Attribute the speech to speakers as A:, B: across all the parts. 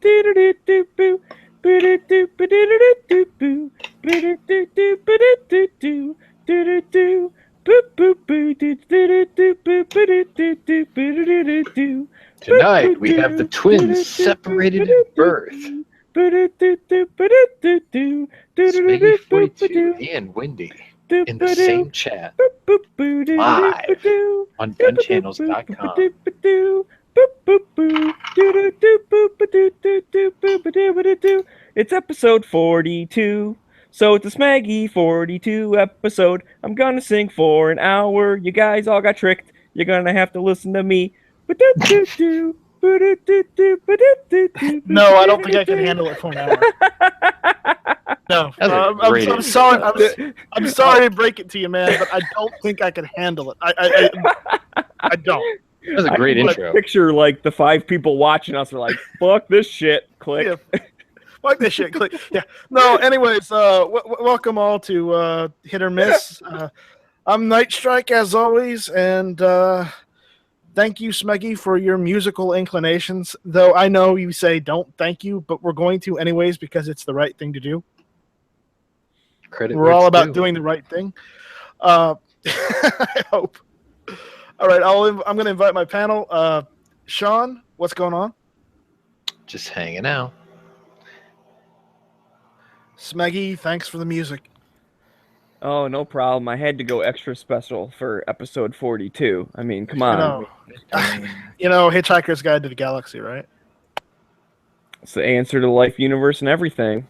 A: Tonight we have the twins separated at birth. Smiggy 42 and Wendy in the same chat, live on gunchannels.com.
B: It's episode 42. So it's a Smaggy 42 episode. I'm gonna sing for an hour. You guys all got tricked. You're gonna have to listen to me.
C: No, I don't think I can handle it for an hour. No, I'm sorry. I'm sorry to break it to you, man, but I don't think I can handle it. I don't.
A: That was a great intro.
B: Picture like the 5 people watching us are like, "Fuck this shit." Click.
C: Yeah. Fuck this shit. Click. Yeah. No. Anyways, welcome all to Hit or Miss. I'm Night Strike as always, and thank you, Smeggy, for your musical inclinations. Though I know you say don't thank you, but we're going to anyways because it's the right thing to do.
A: Credit.
C: We're all about doing the right thing. I hope. All right, I'm going to invite my panel. Sean, what's going on?
A: Just hanging out.
C: Smeggy, thanks for the music.
B: Oh, no problem. I had to go extra special for episode 42. I mean, come on.
C: You know, Hitchhiker's Guide to the Galaxy, right?
B: It's the answer to life, universe, and everything.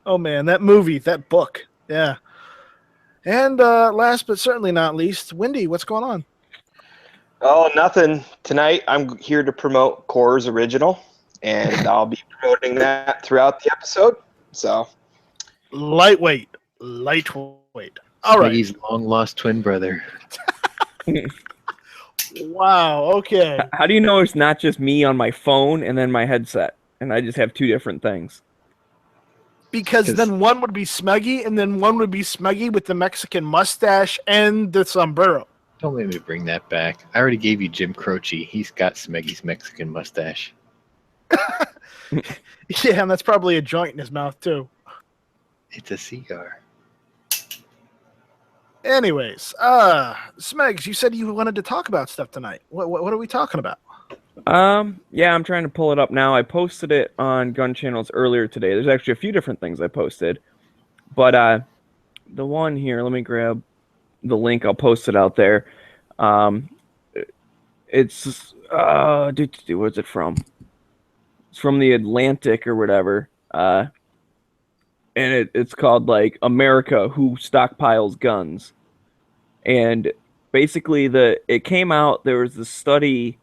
C: Oh, man, that movie, that book. Yeah. And last but certainly not least, Wendy, what's going on?
D: Oh, nothing. Tonight, I'm here to promote Core's Original, and I'll be promoting that throughout the episode. So,
C: lightweight. All right.
A: He's long-lost twin brother.
C: Wow, okay.
B: How do you know it's not just me on my phone and then my headset, and I just have 2 different things?
C: Because then one would be Smeggy, and then one would be Smeggy with the Mexican mustache and the sombrero.
A: Don't let me bring that back. I already gave you Jim Croce. He's got Smeggy's Mexican mustache.
C: Yeah, and that's probably a joint in his mouth, too.
A: It's a cigar.
C: Anyways, Smegs, you said you wanted to talk about stuff tonight. What are we talking about?
B: Yeah, I'm trying to pull it up now. I posted it on Gun Channels earlier today. There's actually a few different things I posted. But the one here, let me grab the link. I'll post it out there. It's where's it from? It's from the Atlantic or whatever. And it's called like America Who Stockpiles Guns. And basically it came out, there was this study,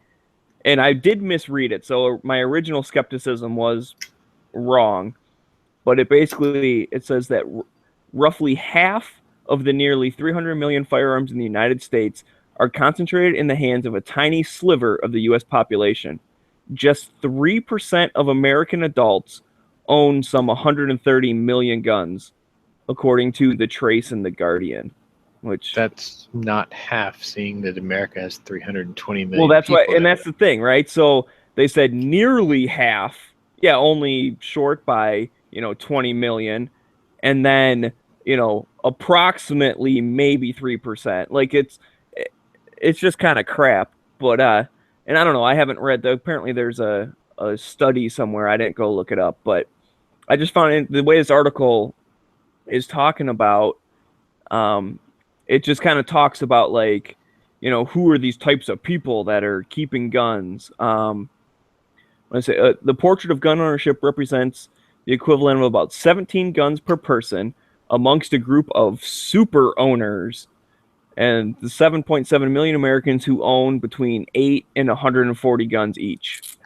B: and I did misread it, so my original skepticism was wrong. But it says that roughly half of the nearly 300 million firearms in the United States are concentrated in the hands of a tiny sliver of the U.S. population. Just 3% of American adults own some 130 million guns, according to The Trace and The Guardian. Which
A: that's not half, seeing that America has 320 million.
B: Well, that's why, and that's the thing, right? So they said nearly half, only short by 20 million, and then approximately maybe 3%. Like it's just kind of crap. But and I don't know. I haven't read. Apparently, there's a study somewhere. I didn't go look it up, but I just found the way this article is talking about. It just kind of talks about like, who are these types of people that are keeping guns. Let's say the portrait of gun ownership represents the equivalent of about 17 guns per person amongst a group of super owners, and the 7.7 million Americans who own between 8 and 140 guns each.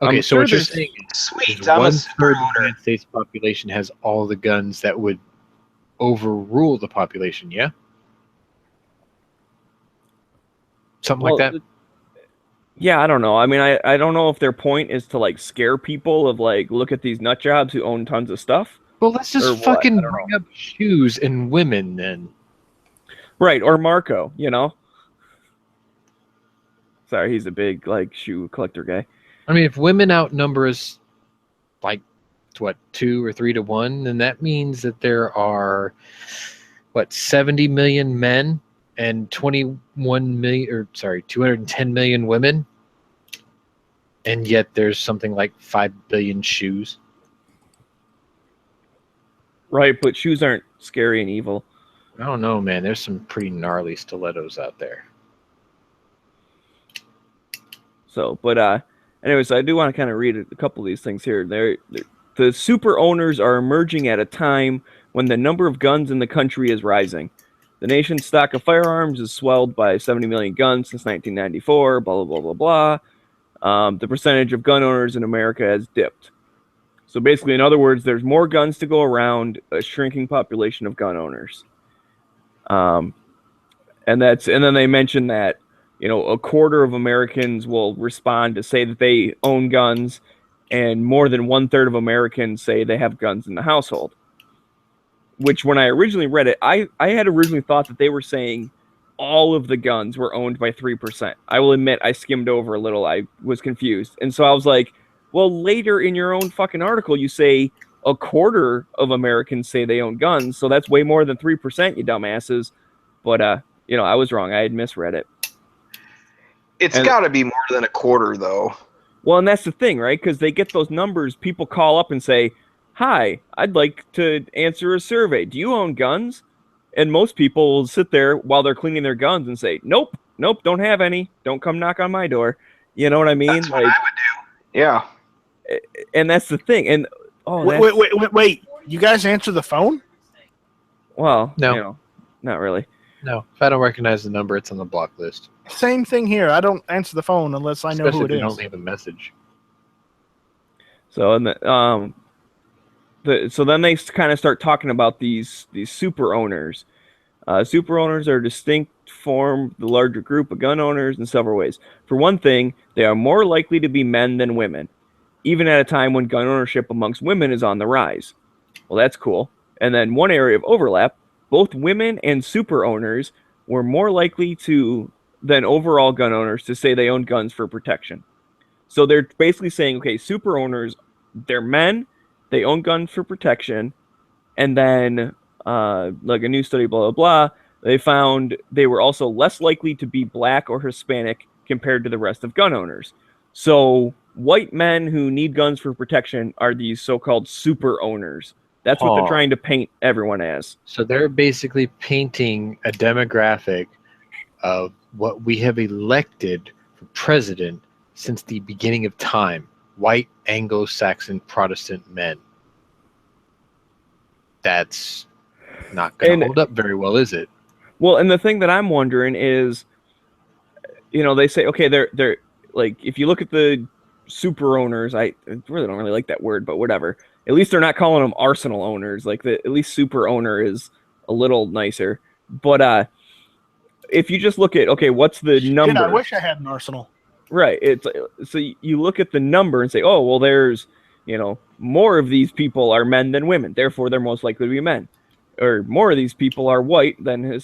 A: Okay, so what you're saying is
D: sweet.
A: 1/3 of the United States population has all the guns that would overrule the population, yeah? Something like that?
B: Yeah, I don't know. I mean, I don't know if their point is to like scare people of like, look at these nut jobs who own tons of stuff.
A: Well, let's just fucking bring up shoes and women then.
B: Right, or Marco, Sorry, he's a big like shoe collector guy.
A: I mean, if women outnumber us like what 2 or 3 to 1, then that means that there are 70 million men and 21 million, or sorry, 210 million women, and yet there's something like 5 billion shoes.
B: Right, but shoes aren't scary and evil.
A: I don't know, man. There's some pretty gnarly stilettos out there.
B: So, but anyways, I do want to kind of read a couple of these things here. The super owners are emerging at a time when the number of guns in the country is rising. The nation's stock of firearms is swelled by 70 million guns since 1994, blah, blah, blah, blah, blah. The percentage of gun owners in America has dipped. So basically, in other words, there's more guns to go around, a shrinking population of gun owners. And then they mentioned that, a quarter of Americans will respond to say that they own guns, and more than 1/3 of Americans say they have guns in the household. Which, when I originally read it, I had originally thought that they were saying all of the guns were owned by 3%. I will admit I skimmed over a little. I was confused. And so I was like, well, later in your own fucking article, you say a quarter of Americans say they own guns. So that's way more than 3%, you dumbasses. But, I was wrong. I had misread it.
D: It's got to be more than a quarter, though.
B: Well, and that's the thing, right? Because they get those numbers. People call up and say, hi, I'd like to answer a survey. Do you own guns? And most people will sit there while they're cleaning their guns and say, nope, don't have any. Don't come knock on my door. You know what I mean?
D: That's what I would do. Yeah.
B: And that's the thing. And
C: wait. You guys answer the phone?
B: Well,
A: no,
B: not really.
A: No, if I don't recognize the number, it's on the block list.
C: Same thing here. I don't answer the phone unless I know
A: Especially
C: who
A: if
C: it
A: you
C: is.
A: don't leave a message.
B: So so then they kind of start talking about these super owners. Super owners are a distinct form the larger group of gun owners in several ways. For one thing, they are more likely to be men than women, even at a time when gun ownership amongst women is on the rise. Well, that's cool. And then one area of overlap, both women and super owners were more likely than overall gun owners to say they own guns for protection. So they're basically saying, okay, super owners, they're men, they own guns for protection, and then like a new study, blah, blah, blah, they found they were also less likely to be black or Hispanic compared to the rest of gun owners. So white men who need guns for protection are these so-called super owners. That's what they're trying to paint everyone as.
A: So they're basically painting a demographic of what we have elected for president since the beginning of time. White Anglo-Saxon Protestant men. That's not going to hold up very well, is it?
B: Well, and the thing that I'm wondering is, they say, okay, they're like, if you look at the super owners, I really don't really like that word, but whatever. At least they're not calling them arsenal owners. Like at least super owner is a little nicer. But if you just look at, okay, what's the number?
C: I wish I had an arsenal.
B: Right. So you look at the number and say, oh, well, there's, more of these people are men than women. Therefore, they're most likely to be men. Or more of these people are white than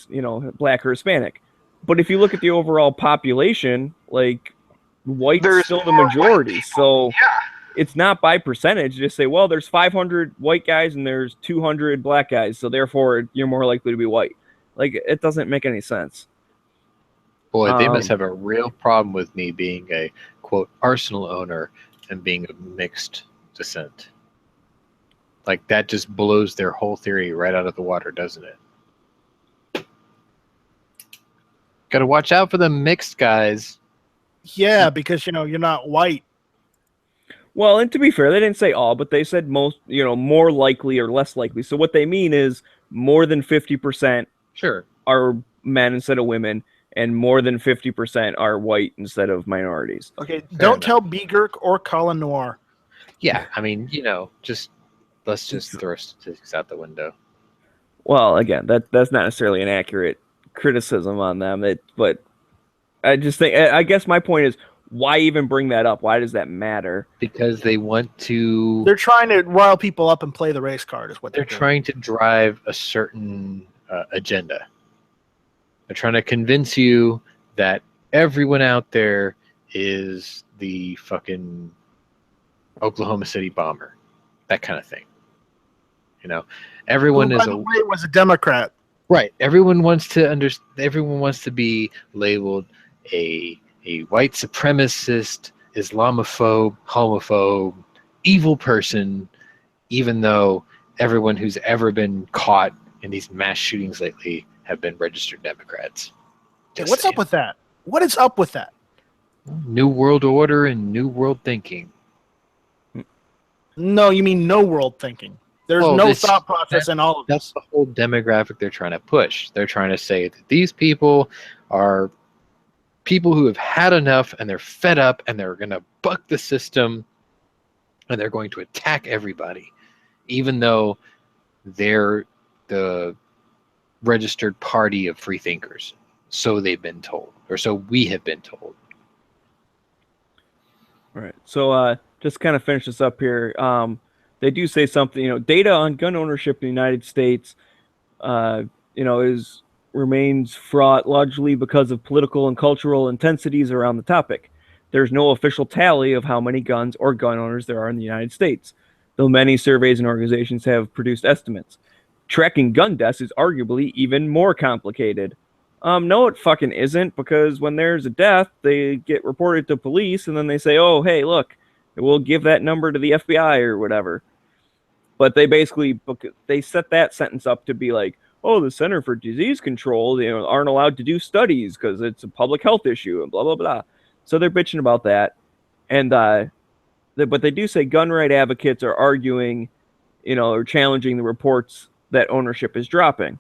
B: black or Hispanic. But if you look at the overall population, like white's still the majority. So it's not by percentage. Just say, well, there's 500 white guys and there's 200 black guys. So therefore, you're more likely to be white. Like, it doesn't make any sense.
A: Boy, they must have a real problem with me being a, quote, arsenal owner and being of mixed descent. Like, that just blows their whole theory right out of the water, doesn't it? Got to watch out for the mixed guys.
C: Yeah, because, you're not white.
B: Well, and to be fair, they didn't say all, but they said most, more likely or less likely. So what they mean is more than 50% are men instead of women, and more than 50% are white instead of minorities.
C: Okay, don't tell B-Girk or Colin Noir.
A: Yeah, I mean, let's just throw statistics out the window.
B: Well, again, that's not necessarily an accurate criticism on them. But I just think, I guess my point is, why even bring that up? Why does that matter?
A: Because they want to...
C: They're trying to rile people up and play the race card is what
A: they're trying to drive a certain agenda. They're trying to convince you that everyone out there is the fucking Oklahoma City bomber, that kind of thing. You know, everyone
C: Who,
A: is
C: by the way, was a Democrat.
A: right. Everyone wants to Everyone wants to be labeled a white supremacist, Islamophobe, homophobe, evil person, even though everyone who's ever been caught in these mass shootings lately have been registered Democrats.
C: Hey, what's up with that? What is up with that?
A: New World Order and New World thinking.
C: No, you mean no world thinking. There's no thought process in all of
A: That's
C: this.
A: the whole demographic they're trying to push. They're trying to say that these people are people who have had enough and they're fed up and they're going to buck the system and they're going to attack everybody, even though they're the registered party of free thinkers. So they've been told, or so we have been told.
B: All right. So just kind of finish this up here. They do say something, data on gun ownership in the United States, remains fraught largely because of political and cultural intensities around the topic. There's no official tally of how many guns or gun owners there are in the United States, though many surveys and organizations have produced estimates. Tracking gun deaths is arguably even more complicated. No, it fucking isn't, because when there's a death, they get reported to police, and then they say, oh, hey, look, we'll give that number to the FBI or whatever. But they basically they set that sentence up to be like, oh, the Center for Disease Control, aren't allowed to do studies because it's a public health issue and blah, blah, blah. So they're bitching about that. And but they do say gun right advocates are arguing, or challenging the reports that ownership is dropping.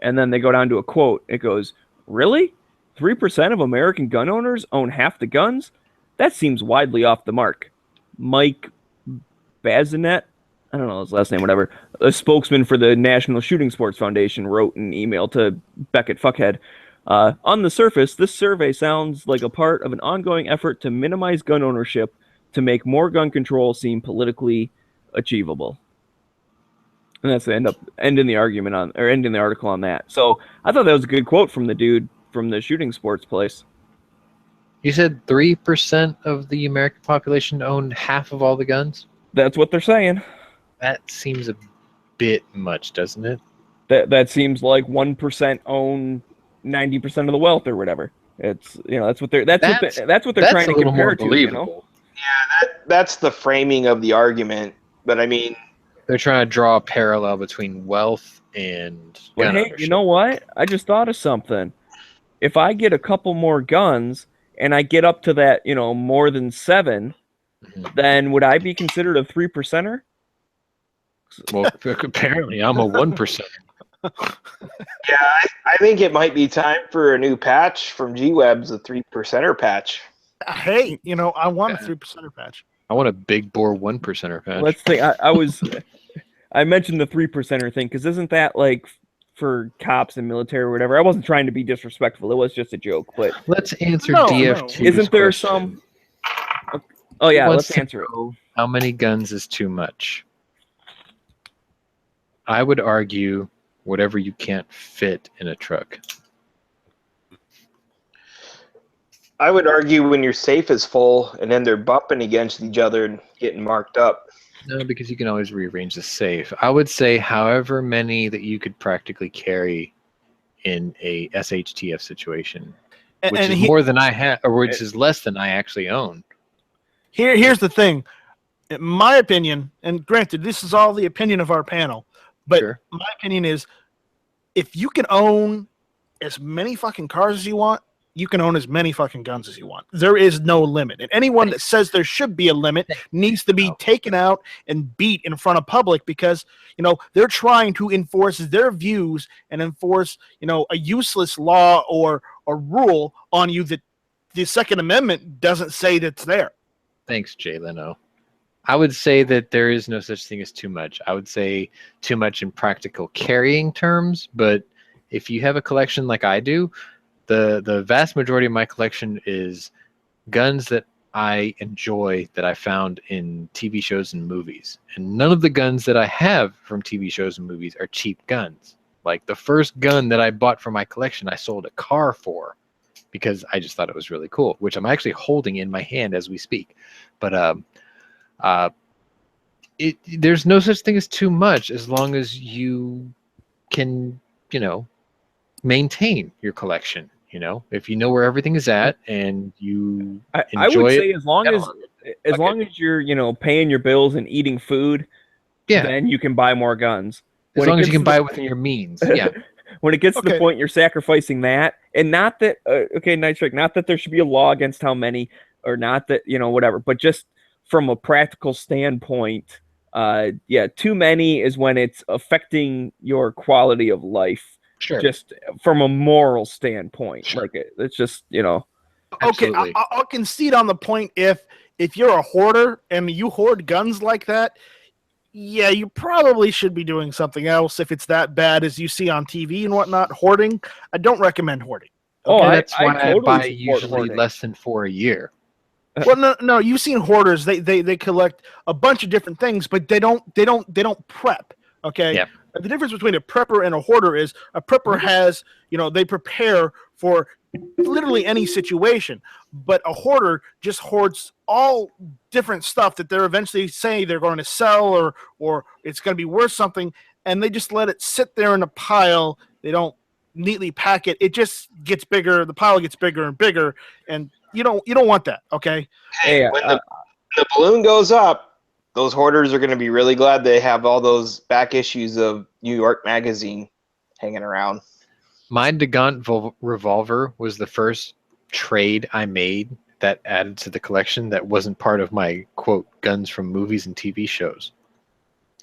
B: And then they go down to a quote. It goes, really? 3% of American gun owners own half the guns? That seems widely off the mark. Mike Bazinet, I don't know his last name, whatever, a spokesman for the National Shooting Sports Foundation, wrote an email to Beckett Fuckhead. On the surface, this survey sounds like a part of an ongoing effort to minimize gun ownership to make more gun control seem politically achievable. And that's the ending the article on that. So I thought that was a good quote from the dude from the shooting sports place.
A: You said 3% of the American population own half of all the guns?
B: That's what they're saying.
A: That seems a bit much, doesn't it?
B: That seems like 1% own 90% of the wealth or whatever. It's that's what they're trying to compare to.
D: Yeah, that's the framing of the argument. But I mean,
A: they're trying to draw a parallel between wealth and gun
B: hey,
A: ownership.
B: You know what? I just thought of something. If I get a couple more guns and I get up to that, more than 7, then would I be considered a 3%er?
A: Well, apparently I'm a 1%.
D: Yeah, I think it might be time for a new patch from G-Web's, a 3%er patch.
C: Hey, I want a 3%er patch.
A: I want a big bore 1%er patch.
B: Let's think. I mentioned the 3%er thing because isn't that like for cops and military or whatever? I wasn't trying to be disrespectful. It was just a joke. But
A: let's answer DF2.
B: Isn't there
A: question.
B: some? Oh yeah, let's answer it.
A: How many guns is too much? I would argue whatever you can't fit in a truck.
D: I would argue when your safe is full and then they're bumping against each other and getting marked up.
A: No, because you can always rearrange the safe. I would say however many that you could practically carry in a SHTF situation, which is more than I have, or which is less than I actually own.
C: Here's the thing. In my opinion, and granted, this is all the opinion of our panel, but my opinion is if you can own as many fucking cars as you want, you can own as many fucking guns as you want. There is no limit. And anyone that says there should be a limit needs to be taken out and beat in front of public because, they're trying to enforce their views and enforce, a useless law or a rule on you that the Second Amendment doesn't say that's there.
A: Thanks, Jay Leno. I would say that there is no such thing as too much. I would say too much in practical carrying terms, but if you have a collection like I do, the vast majority of my collection is guns that I enjoy that I found in TV shows and movies. And none of the guns that I have from TV shows and movies are cheap guns. Like the first gun that I bought for my collection, I sold a car for. because I just thought it was really cool, which I'm actually holding in my hand as we speak. But there's no such thing as too much as long as you can, maintain your collection. If you know where everything is at and you
B: I would
A: enjoy
B: say
A: it,
B: as long as you're paying your bills and eating food,
A: yeah,
B: then you can buy more guns.
A: as long as you can buy it within your means. Yeah.
B: When it gets to the point you're sacrificing that, and not that Night Strike, not that there should be a law against how many, or not that whatever, but just from a practical standpoint, too many is when it's affecting your quality of life.
A: Sure.
B: Just from a moral standpoint,
A: Sure.
B: like it's just
C: Okay,
A: Absolutely.
C: I'll concede on the point if you're a hoarder and you hoard guns like that. Yeah, you probably should be doing something else if it's that bad as you see on TV and whatnot. Hoarding, I don't recommend hoarding.
A: Okay, that's why I
B: totally
A: buy
B: support
A: usually
B: hoarding.
A: less than 4 a year.
C: Well, no, you've seen hoarders. They collect a bunch of different things, but they don't prep. Okay.
A: Yeah.
C: The difference between a prepper and a hoarder is a prepper has, they prepare for literally any situation, but a hoarder just hoards all different stuff that they're eventually saying they're going to sell or it's going to be worth something, and they just let it sit there in a pile. They don't neatly pack it. It just gets bigger. The pile gets bigger and bigger, and you don't want that. Okay.
B: Hey,
D: When the balloon goes up, those hoarders are going to be really glad they have all those back issues of New York Magazine hanging around.
A: My Dagant revolver was the first trade I made that added to the collection that wasn't part of my, quote, guns from movies and TV shows.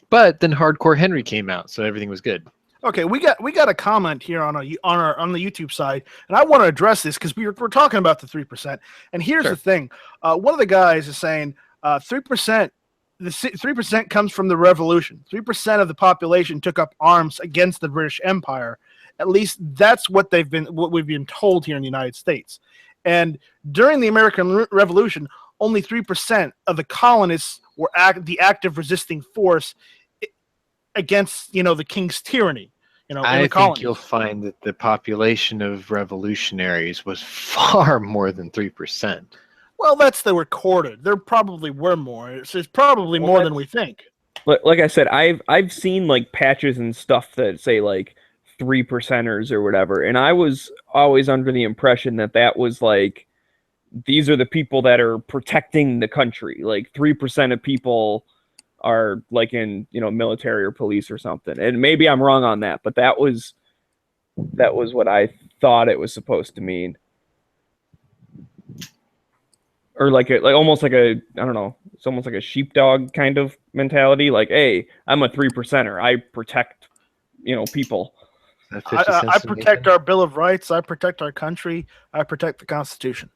A: But then Hardcore Henry came out, so everything was good.
C: Okay, we got a comment here on the YouTube side, and I want to address this because we're talking about the 3%. And here's
A: Sure.
C: the thing: one of the guys is saying 3%. The 3% comes from the revolution. 3% of the population took up arms against the British Empire. At least that's what we've been told here in the United States. And during the American Revolution, only 3% of the colonists were the active resisting force against the king's tyranny. In
A: I
C: the
A: think
C: colonies.
A: you'll find that the population of revolutionaries was far more than 3%.
C: Well, that's the recorded. There probably were more. It's probably more than we think.
B: like I said, I've seen like patches and stuff that say like 3%ers or whatever, and I was always under the impression that was like, these are the people that are protecting the country. Like 3% of people are like in military or police or something. And maybe I'm wrong on that, but that was what I thought it was supposed to mean. Or almost like a, I don't know, it's almost like a sheepdog kind of mentality. Like, hey, I'm a 3%er. I protect, people.
C: I protect our Bill of Rights. I protect our country. I protect the Constitution.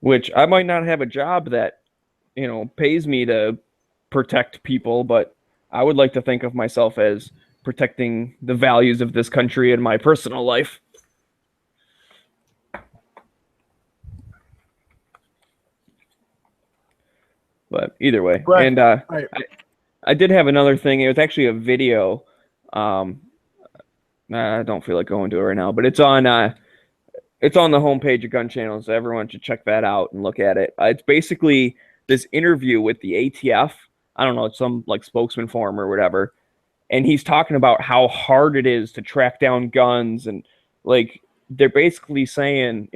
B: Which I might not have a job that, pays me to protect people, but I would like to think of myself as protecting the values of this country in my personal life. But either way,
C: Right.
B: And
C: Right.
B: I did have another thing. It was actually a video. I don't feel like going to it right now, but it's on the homepage of Gun Channel, so everyone should check that out and look at it. It's basically this interview with the ATF. I don't know, it's some like spokesman for him or whatever, and he's talking about how hard it is to track down guns, and like they're basically saying,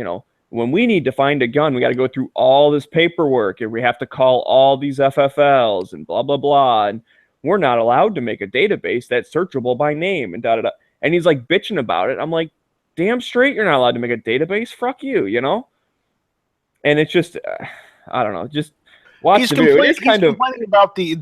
B: when we need to find a gun, we got to go through all this paperwork, and we have to call all these FFLs and blah blah blah, and we're not allowed to make a database that's searchable by name and da da da. And he's like bitching about it. I'm like, damn straight, you're not allowed to make a database. Fuck you, And it's just, I don't know, just watch the video. It's kind of
C: complaining about the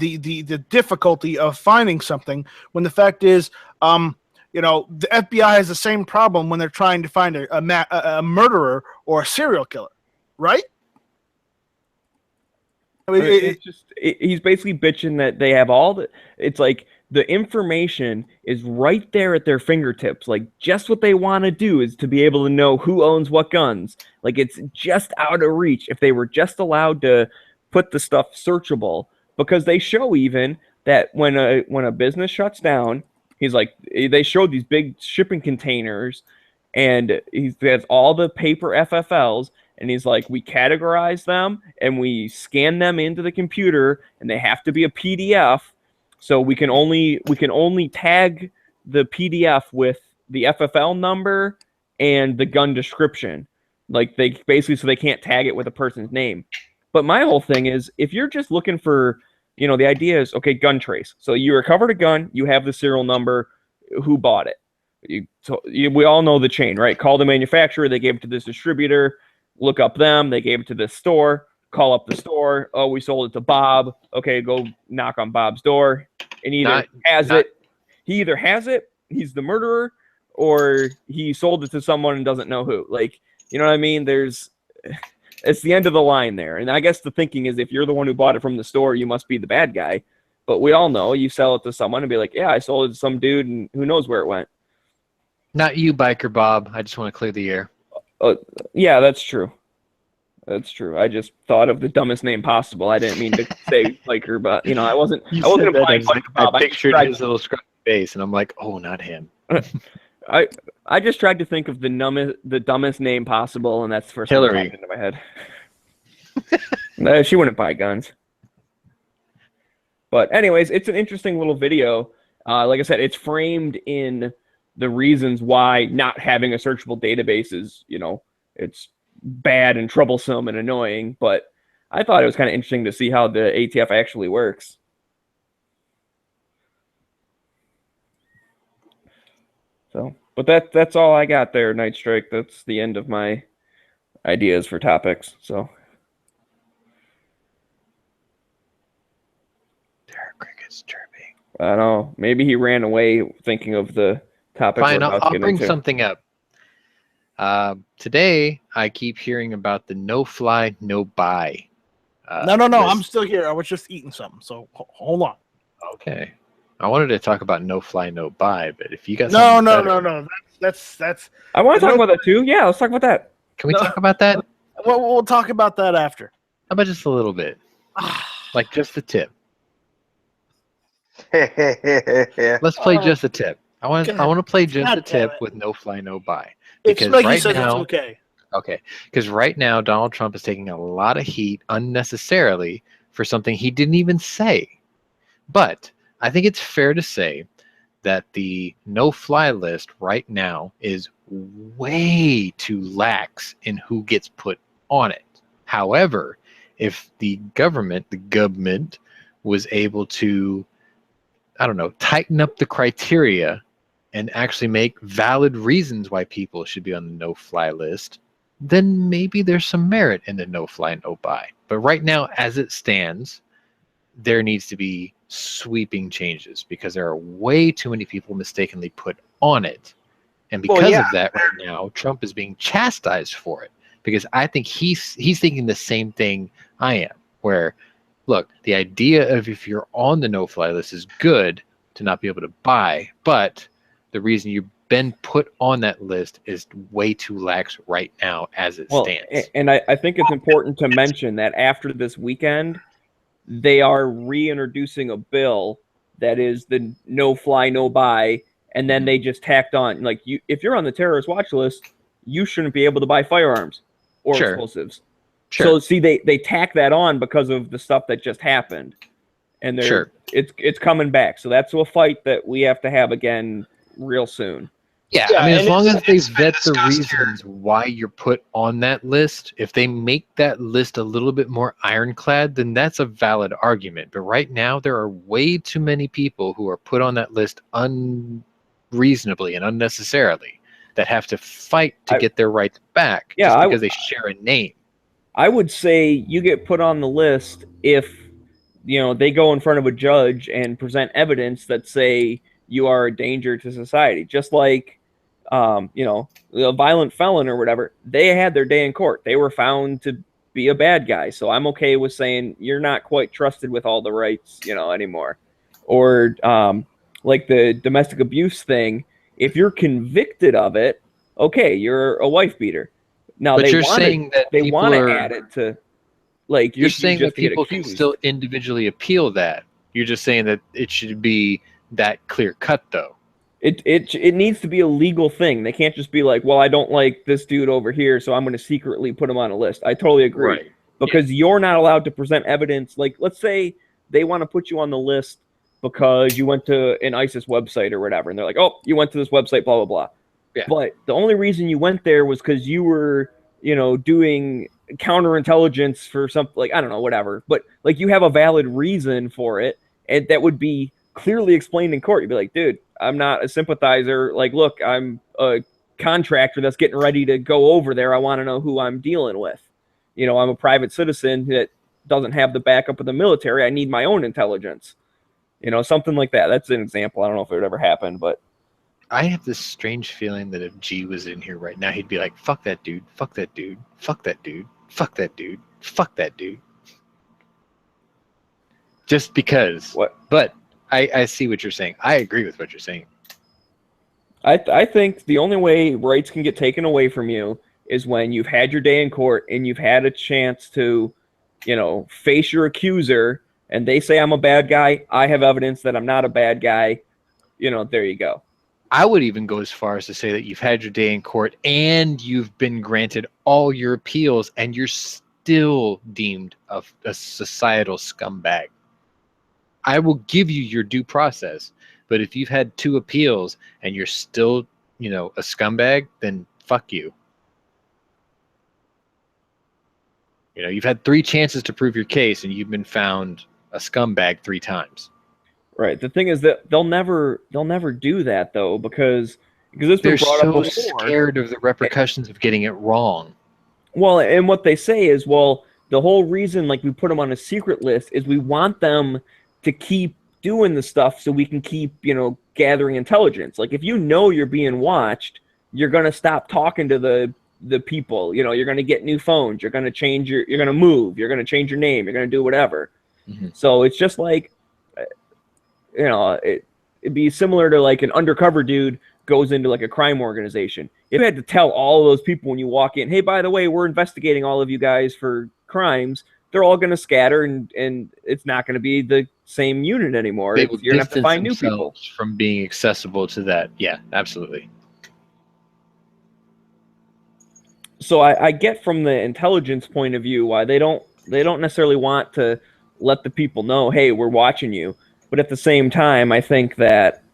C: difficulty of finding something when the fact is, the FBI has the same problem when they're trying to find a murderer or a serial killer, right? I mean,
B: he's basically bitching that they have it's like the information is right there at their fingertips. Like just what they want to do is to be able to know who owns what guns. Like it's just out of reach if they were just allowed to put the stuff searchable, because they show even that when a business shuts down, he's like, they show these big shipping containers and he has all the paper FFLs, and he's like, we categorize them and we scan them into the computer, and they have to be a PDF. So we can only tag the PDF with the FFL number and the gun description. Like they basically, so they can't tag it with a person's name. But my whole thing is, if you're just looking for, the idea is, okay, gun trace. So you recovered a gun, you have the serial number, who bought it. We all know the chain, right? Call the manufacturer, they gave it to this distributor, look up them, they gave it to this store, call up the store, oh, we sold it to Bob. Okay, go knock on Bob's door. And he either has it, he's the murderer, or he sold it to someone and doesn't know who. Like, you know what I mean? It's the end of the line there. And I guess the thinking is, if you're the one who bought it from the store, you must be the bad guy. But we all know you sell it to someone and be like, yeah, I sold it to some dude and who knows where it went.
A: Not you, Biker Bob. I just want to clear the air.
B: Yeah, that's true. That's true. I just thought of the dumbest name possible. I didn't mean to say Biker, but I wasn't implying Biker Bob.
A: I pictured his little scruffy face, and I'm like, oh, not him.
B: I just tried to think of the dumbest name possible, and that's the first thing that popped into my head. She wouldn't buy guns. But anyways, it's an interesting little video. Like I said, it's framed in the reasons why not having a searchable database is, it's bad and troublesome and annoying. But I thought it was kind of interesting to see how the ATF actually works. So, but that's all I got there, Night Strike. That's the end of my ideas for topics. So.
A: Cricket's chirping.
B: I don't know. Maybe he ran away thinking of the topic.
A: Fine, I'll bring something up. Today, I keep hearing about the no-fly, no-buy.
C: No. I'm still here. I was just eating something, so hold on.
A: Okay. I wanted to talk about no-fly, no-buy, but if you got
C: no. That's.
B: I want to talk about that too. Yeah, let's talk about that.
A: Can we talk about that?
C: We'll talk about that after.
A: How about just a little bit? Like just the tip. Let's play just a tip. I want to play just a tip with no fly, no buy.
C: Because right now, it's okay.
A: Okay, because right now Donald Trump is taking a lot of heat unnecessarily for something he didn't even say. But I think it's fair to say that the no-fly list right now is way too lax in who gets put on it. However, if the government was able to, tighten up the criteria and actually make valid reasons why people should be on the no-fly list, then maybe there's some merit in the no-fly, no-buy. But right now, as it stands, there needs to be sweeping changes because there are way too many people mistakenly put on it. And because of that, right now, Trump is being chastised for it because I think he's thinking the same thing I am, where, look, the idea of if you're on the no-fly list is good to not be able to buy, but the reason you've been put on that list is way too lax right now as it stands.
B: And I think it's important to mention that after this weekend, they are reintroducing a bill that is the no-fly, no-buy, and then they just tacked on, like, if you're on the terrorist watch list, you shouldn't be able to buy firearms or explosives.
A: Sure.
B: So see, they tack that on because of the stuff that just happened, and it's coming back. So that's a fight that we have to have again real soon.
A: Yeah, I mean, as long as they vet the reasons why you're put on that list, if they make that list a little bit more ironclad, then that's a valid argument. But right now, there are way too many people who are put on that list unreasonably and unnecessarily that have to fight to get their rights back just because they share a name.
B: I would say you get put on the list if, they go in front of a judge and present evidence that say you are a danger to society. Just like, a violent felon or whatever, they had their day in court. They were found to be a bad guy. So I'm okay with saying you're not quite trusted with all the rights, anymore. Or like the domestic abuse thing, if you're convicted of it, okay, you're a wife beater. Now,
A: but you're saying that
B: they want to add it to, like,
A: you're saying that people can still individually appeal that. You're just saying that it should be that clear cut, though.
B: It needs to be a legal thing. They can't just be like, well, I don't like this dude over here, so I'm going to secretly put him on a list. I totally agree.
A: Right.
B: Because you're not allowed to present evidence. Like, let's say they want to put you on the list because you went to an ISIS website or whatever, and they're like, oh, you went to this website, blah, blah, blah.
A: Yeah.
B: But the only reason you went there was because you were, doing counterintelligence for something, like, I don't know, whatever. But, like, you have a valid reason for it, and that would be clearly explained in court. You'd be like, dude, I'm not a sympathizer. Like, look, I'm a contractor that's getting ready to go over there. I want to know who I'm dealing with. I'm a private citizen that doesn't have the backup of the military. I need my own intelligence. Something like that. That's an example. I don't know if it would ever happen, but
A: I have this strange feeling that if G was in here right now, he'd be like, fuck that dude, fuck that dude, fuck that dude, fuck that dude, fuck that dude. Just because.
B: What?
A: But I see what you're saying. I agree with what you're saying.
B: I think the only way rights can get taken away from you is when you've had your day in court and you've had a chance to, face your accuser, and they say I'm a bad guy. I have evidence that I'm not a bad guy. There you go.
A: I would even go as far as to say that you've had your day in court and you've been granted all your appeals and you're still deemed a societal scumbag. I will give you your due process, but if you've had 2 appeals and you're still, a scumbag, then fuck you. You've had 3 chances to prove your case and you've been found a scumbag 3 times.
B: Right. The thing is that they'll never do that though, because it's been
A: They're
B: brought
A: so
B: up before.
A: scared of the repercussions of getting it wrong.
B: Well, and what they say is, well, the whole reason like we put them on a secret list is we want them to keep doing the stuff so we can keep, gathering intelligence. Like if you're being watched, you're going to stop talking to the people. You're going to get new phones. You're going to you're going to move. You're going to change your name. You're going to do whatever. Mm-hmm. So it's just like, it'd be similar to like an undercover dude goes into like a crime organization. If you had to tell all those people when you walk in, hey, by the way, we're investigating all of you guys for crimes, they're all going to scatter and it's not going to be the same unit anymore.
A: They will
B: You're going to have to find new people
A: from being accessible to that. Yeah, absolutely.
B: So I get from the intelligence point of view why they don't necessarily want to let the people know, hey, we're watching you. But at the same time, I think that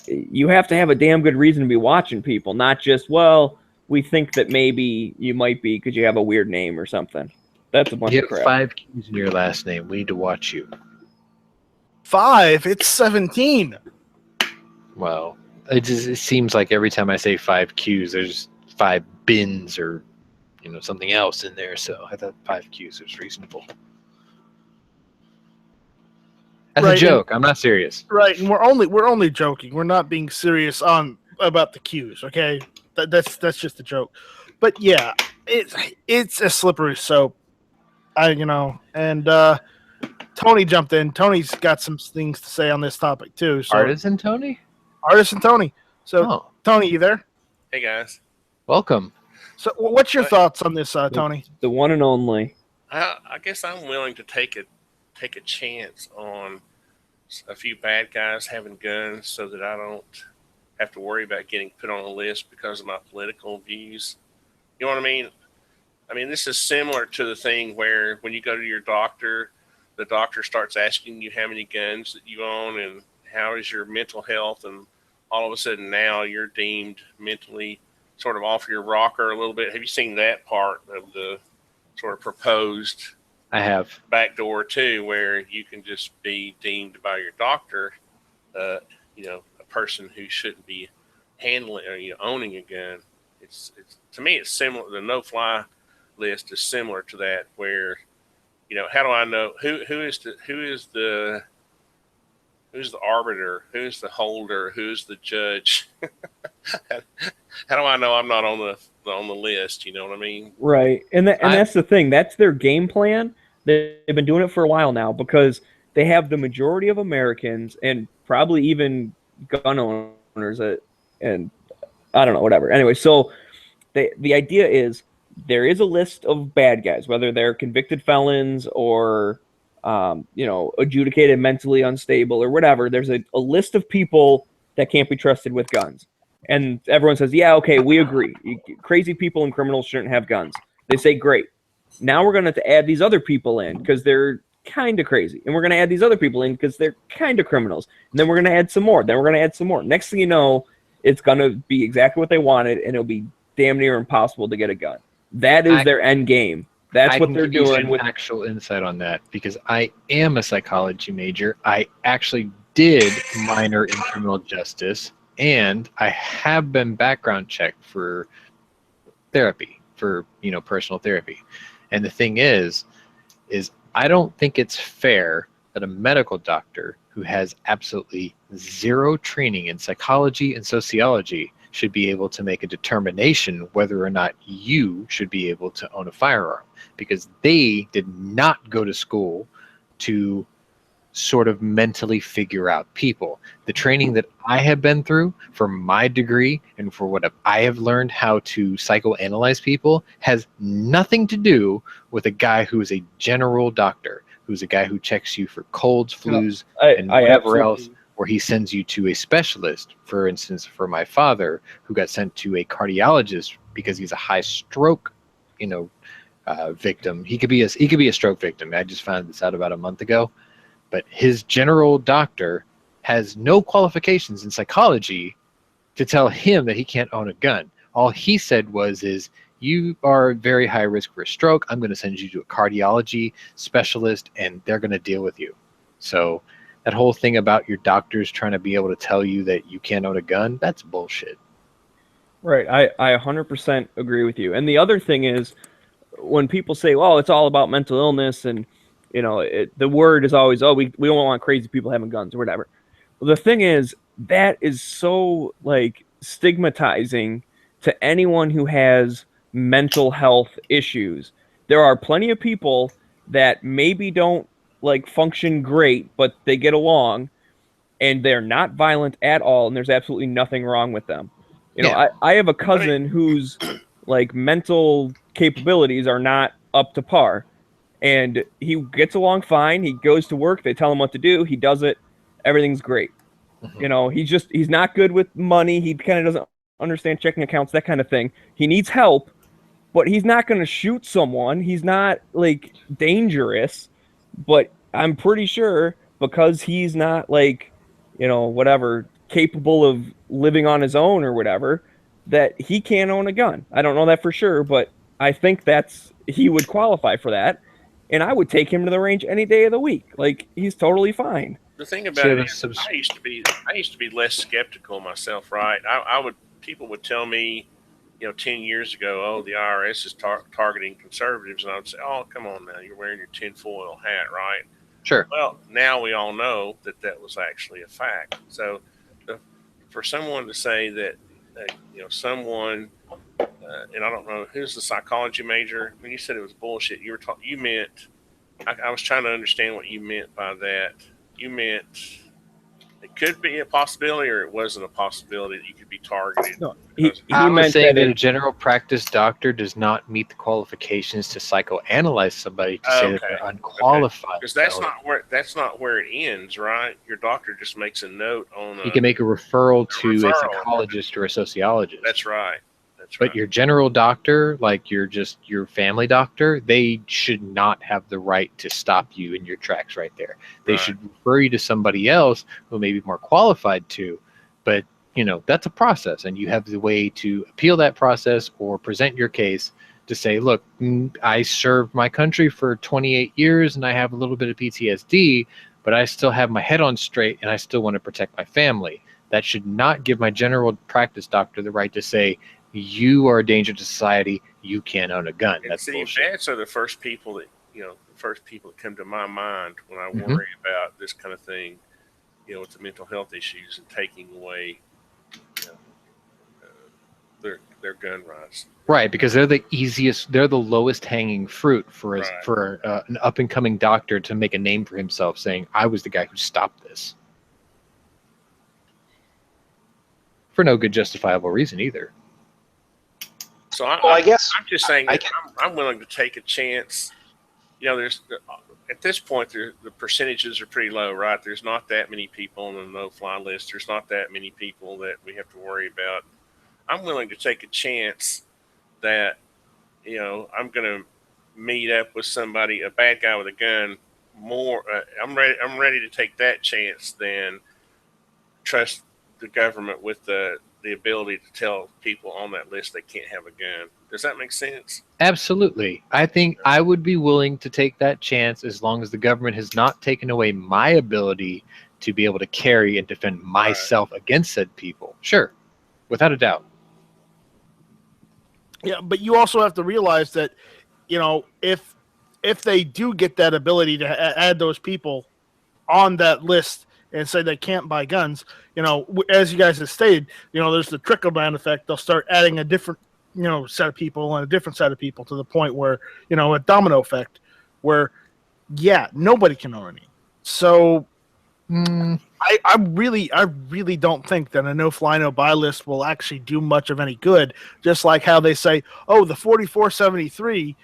B: you have to have a damn good reason to be watching people, not just, well, we think that maybe you might be because you have a weird name or something. That's a bunch of crap.
A: You have 5 Q's in your last name. We need to watch you.
C: 5? It's 17.
A: Well, it seems like every time I say 5 Q's, there's 5 bins or something else in there. So I thought 5 Q's was reasonable. That's right, a joke. I'm not serious.
C: Right, and we're only joking. We're not being serious about the Q's. Okay, that's just a joke. But yeah, it's a slippery slope. And Tony jumped in. Tony's got some things to say on this topic too. So.
A: Artisan Tony.
C: So Tony, you there?
E: Hey guys,
A: welcome.
C: So what's your thoughts on this, Tony?
B: The one and only.
E: I guess I'm willing to take a chance on a few bad guys having guns so that I don't have to worry about getting put on a list because of my political views. You know what I mean? I mean, this is similar to the thing where when you go to your doctor, the doctor starts asking you how many guns that you own and how is your mental health, and all of a sudden now you're deemed mentally sort of off your rocker a little bit. Have you seen that part of the sort of proposed
A: I have
E: backdoor too, where you can just be deemed by your doctor, a person who shouldn't be handling or owning a gun? It's to me, it's similar. The no-fly list is similar to that, where how do I know who's the arbiter, who's the holder, who's the judge? How do I know I'm not on the list? You know what I mean?
B: Right, and that's the thing. That's their game plan. They've been doing it for a while now because they have the majority of Americans and probably even gun owners and I don't know, whatever. Anyway, so the idea is there is a list of bad guys, whether they're convicted felons or adjudicated mentally unstable or whatever. There's a list of people that can't be trusted with guns. And everyone says, yeah, okay, we agree. Crazy people and criminals shouldn't have guns. They say, great. Now we're going to add these other people in because they're kind of crazy. And we're going to add these other people in because they're kind of criminals. And then we're going to add some more. Then we're going to add some more. Next thing you know, it's going to be exactly what they wanted, and it'll be damn near impossible to get a gun. That is their end game. That's what they're doing with
A: actual insight on that, because I am a psychology major. I actually did minor in criminal justice, and I have been background checked for therapy, for personal therapy. And the thing is I don't think it's fair that a medical doctor who has absolutely zero training in psychology and sociology should be able to make a determination whether or not you should be able to own a firearm, because they did not go to school to sort of mentally figure out people. The training that I have been through for my degree and for what I have learned how to psychoanalyze people has nothing to do with a guy who is a general doctor, who's a guy who checks you for colds, flus, and whatever else, where he sends you to a specialist. For instance, for my father, who got sent to a cardiologist because he's a high stroke, victim. He could be a stroke victim. I just found this out about a month ago. But his general doctor has no qualifications in psychology to tell him that he can't own a gun. All he said is, you are very high risk for a stroke. I'm going to send you to a cardiology specialist, and they're going to deal with you. So that whole thing about your doctors trying to be able to tell you that you can't own a gun, that's bullshit.
B: Right. I 100% agree with you. And the other thing is, when people say, well, it's all about mental illness, and the word is always, we don't want crazy people having guns or whatever. Well, the thing is, that is so stigmatizing to anyone who has mental health issues. There are plenty of people that maybe don't function great, but they get along, and they're not violent at all, and there's absolutely nothing wrong with them. I have a cousin whose mental capabilities are not up to par, and he gets along fine. He goes to work. They tell him what to do. He does it. Everything's great. Mm-hmm. He's not good with money. He kind of doesn't understand checking accounts, that kind of thing. He needs help, but he's not going to shoot someone. He's not dangerous, but I'm pretty sure because he's not whatever, capable of living on his own or whatever, that he can't own a gun. I don't know that for sure, but I think he would qualify for that. And I would take him to the range any day of the week. He's totally fine.
E: The thing about it is, I used to be less skeptical myself, right? People would tell me, 10 years ago, oh, the IRS is targeting conservatives, and I would say, oh, come on now, you're wearing your tinfoil hat, right?
A: Sure.
E: Well, now we all know that was actually a fact. So, for someone to say that, someone, and I don't know who's the psychology major. When you said it was bullshit, you meant. I was trying to understand what you meant by that. You meant it could be a possibility, or it wasn't a possibility that you could be targeted.
B: No,
A: I was saying that a general practice doctor does not meet the qualifications to psychoanalyze somebody to say that they're unqualified.
E: Because that's not where it ends, right? Your doctor just makes a note on.
A: He can make a referral to a psychologist or a sociologist.
E: That's right.
A: But your general doctor, your family doctor, they should not have the right to stop you in your tracks right there. They should refer you to somebody else who may be more qualified to. But, that's a process, and you have the way to appeal that process or present your case to say, look, I served my country for 28 years and I have a little bit of PTSD, but I still have my head on straight and I still want to protect my family. That should not give my general practice doctor the right to say, you are a danger to society. You can't own a gun.
E: And
A: that's
E: see,
A: bullshit.
E: Vets are the first people that come to my mind when I worry about this kind of thing, with the mental health issues and taking away, their gun rights.
A: Right, because they're the lowest hanging fruit for an up and coming doctor to make a name for himself, saying, I was the guy who stopped this. For no good justifiable reason either.
E: So I guess I'm just saying I'm willing to take a chance there's at this point the percentages are pretty low, right? There's not that many people on the no-fly list. There's not that many people that we have to worry about. I'm willing to take a chance that I'm going to meet up with somebody, a bad guy with a gun. More, I'm ready to take that chance than trust the government with the ability to tell people on that list they can't have a gun. Does that make sense?
A: Absolutely. I think I would be willing to take that chance as long as the government has not taken away my ability to be able to carry and defend myself against said people. Sure, without a doubt.
C: Yeah, but you also have to realize that, if they do get that ability to add those people on that list and say they can't buy guns, as you guys have stated, there's the trickle down effect. They'll start adding a different, set of people and a different set of people to the point where, a domino effect where, nobody can own any. So I really don't think that a no-fly, no-buy list will actually do much of any good. Just like how they say, oh, the 4473,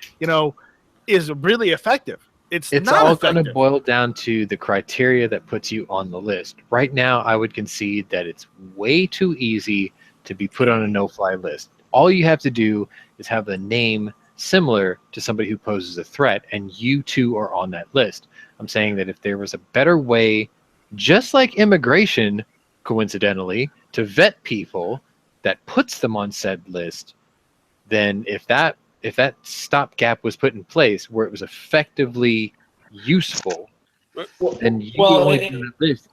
C: is really effective. It's not
A: all
C: effective.
A: going to boil down to the criteria that puts you on the list. Right now, I would concede that it's way too easy to be put on a no-fly list. All you have to do is have a name similar to somebody who poses a threat, and you too are on that list. I'm saying that if there was a better way, just like immigration, coincidentally, to vet people that puts them on said list, then if that stopgap was put in place where it was effectively useful, then you would only be on the list.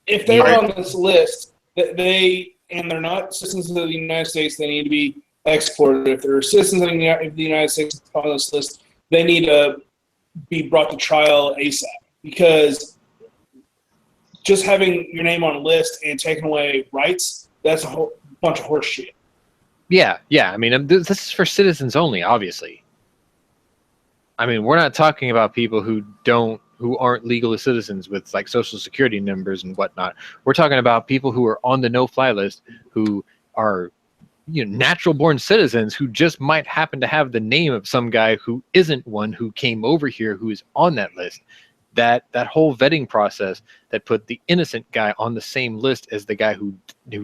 F: If they were on this list, and they're not citizens of the United States, they need to be exported. If they're citizens of the United States on this list, they need to be brought to trial ASAP, because just having your name on a list and taking away rights, that's a whole bunch of horse shit.
A: Yeah. I mean, this is for citizens only, obviously. I mean, we're not talking about people who aren't legal citizens with like social security numbers and whatnot. We're talking about people who are on the no-fly list who are, natural born citizens who just might happen to have the name of some guy who isn't one who came over here who is on that list. That whole vetting process that put the innocent guy on the same list as the guy who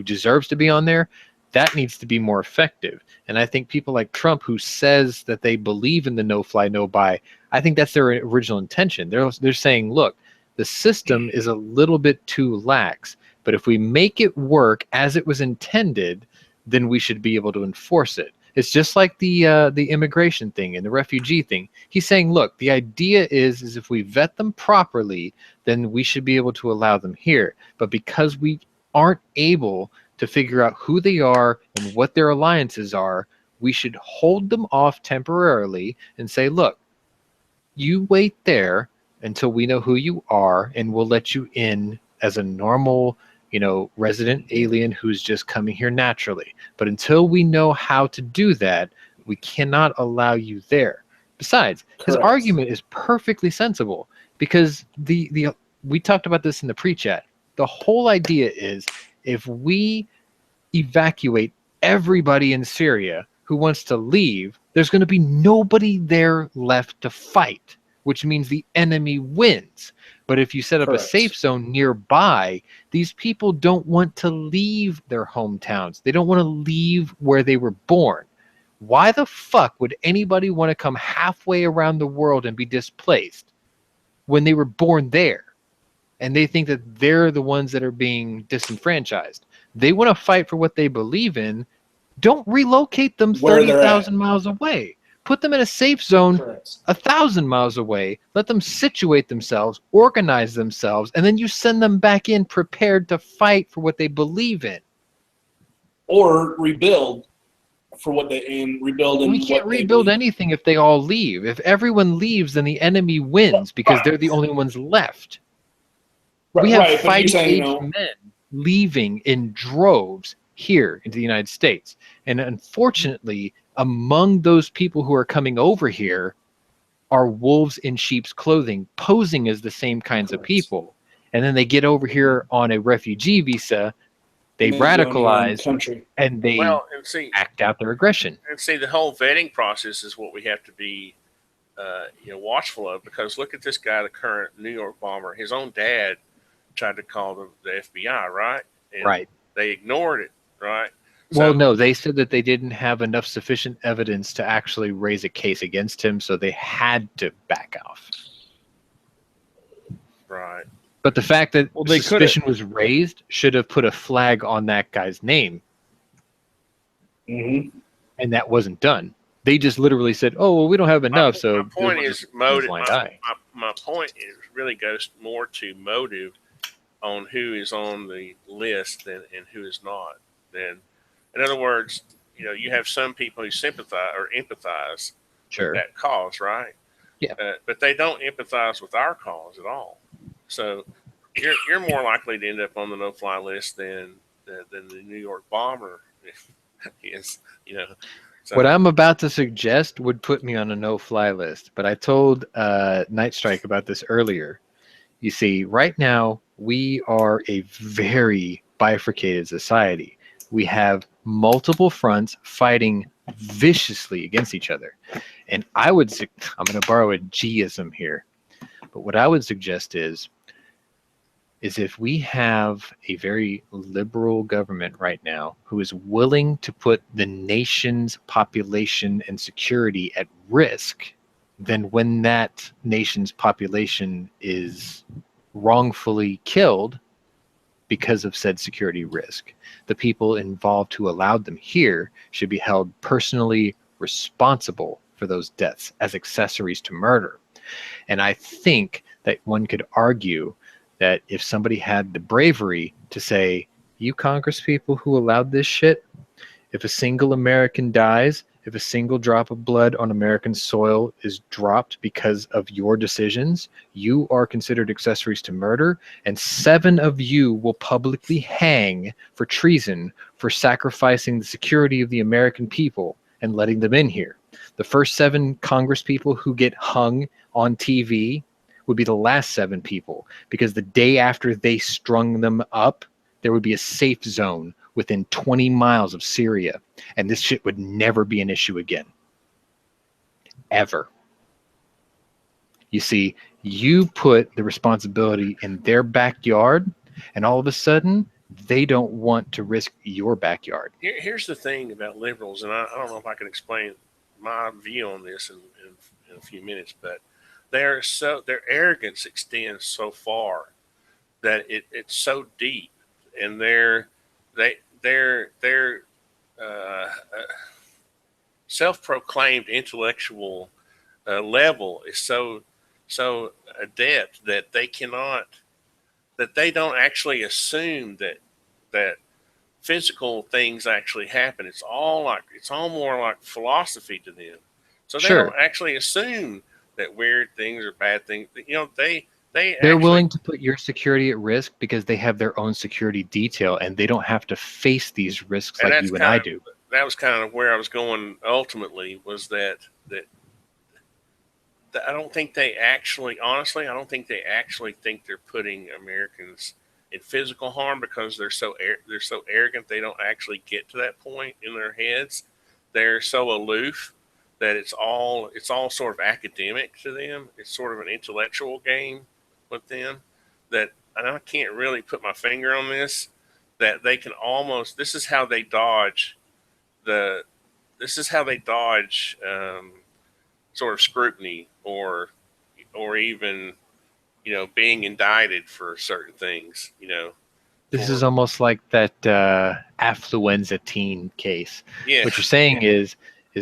A: deserves to be on there, that needs to be more effective. And I think people like Trump, who says that they believe in the no-fly, no-buy, I think that's their original intention. They're saying, look, the system is a little bit too lax, but if we make it work as it was intended, then we should be able to enforce it. It's just like the immigration thing and the refugee thing. He's saying, look, the idea is if we vet them properly, then we should be able to allow them here. But because we aren't able to figure out who they are and what their alliances are, we should hold them off temporarily and say, look, you wait there until we know who you are, and we'll let you in as a normal, resident alien who's just coming here naturally. But until we know how to do that, we cannot allow you there. Besides, his argument is perfectly sensible, because we talked about this in the pre-chat. The whole idea is, if we evacuate everybody in Syria who wants to leave, there's going to be nobody there left to fight, which means the enemy wins. But if you set up a safe zone nearby, these people don't want to leave their hometowns. They don't want to leave where they were born. Why the fuck would anybody want to come halfway around the world and be displaced when they were born there? And they think that they're the ones that are being disenfranchised. They want to fight for what they believe in. Don't relocate them 30,000 miles away. Put them in a safe zone 1,000 miles away. Let them situate themselves, organize themselves, and then you send them back in prepared to fight for what they believe in.
F: Or rebuild for what we
A: can't rebuild anything if they all leave. If everyone leaves, then the enemy wins because they're the only ones left. We have fighting-age men leaving in droves here into the United States. And unfortunately, among those people who are coming over here are wolves in sheep's clothing, posing as the same kinds of people. And then they get over here on a refugee visa, they radicalize, and they act out their aggression.
E: And see, the whole vetting process is what we have to be watchful of, because look at this guy, the current New York bomber. His own dad tried to call the FBI, right? And
A: Right.
E: they ignored it, right?
A: Well, no, they said that they didn't have enough sufficient evidence to actually raise a case against him, so they had to back off.
E: Right.
A: But the fact that
B: they
A: suspicion was raised should have put a flag on that guy's name.
F: Mm-hmm.
A: And that wasn't done. They just literally said, "Oh, well, we don't have enough." So
E: my point is motive.
A: My
E: point is really goes more to motive on who is on the list and who is not. Then, in other words, you have some people who sympathize or empathize
A: Sure.
E: with that cause, right?
A: Yeah.
E: But they don't empathize with our cause at all. So you're more likely to end up on the no-fly list than the New York bomber is. So,
A: what I'm about to suggest would put me on a no-fly list, but I told Night Strike about this earlier. You see, right now we are a very bifurcated society. We have multiple fronts fighting viciously against each other, and I'm going to borrow a G-ism here, but what I would suggest is if we have a very liberal government right now who is willing to put the nation's population and security at risk, then when that nation's population is wrongfully killed because of said security risk, the people involved who allowed them here should be held personally responsible for those deaths as accessories to murder. And I think that one could argue that if somebody had the bravery to say, "You Congress people who allowed this shit, if a single American dies, if a single drop of blood on American soil is dropped because of your decisions, you are considered accessories to murder, and 7 of you will publicly hang for treason for sacrificing the security of the American people and letting them in here." The first 7 Congress people who get hung on TV would be the last 7 people, because the day after they strung them up, there would be a safe zone within 20 miles of Syria, and this shit would never be an issue again. Ever. You see, you put the responsibility in their backyard, and all of a sudden, they don't want to risk your backyard.
E: Here's the thing about liberals, and I don't know if I can explain my view on this in a few minutes, but their arrogance extends so far that it's so deep, and their self-proclaimed intellectual level is so adept that they don't actually assume that physical things actually happen. It's all more like philosophy to them. So they
A: Sure.
E: don't actually assume that weird things or bad things.
A: They're willing to put your security at risk because they have their own security detail, and they don't have to face these risks like you and I do.
E: That was kind of where I was going ultimately, was that I don't think they actually, honestly, I don't think they actually think they're putting Americans in physical harm, because they're so arrogant they don't actually get to that point in their heads. They're so aloof that it's all sort of academic to them. It's sort of an intellectual game with them, that, and I can't really put my finger on this, that they can almost, this is how they dodge sort of scrutiny or even being indicted for certain things.
A: This is almost like that affluenza teen case.
E: Yeah.
A: What you're saying is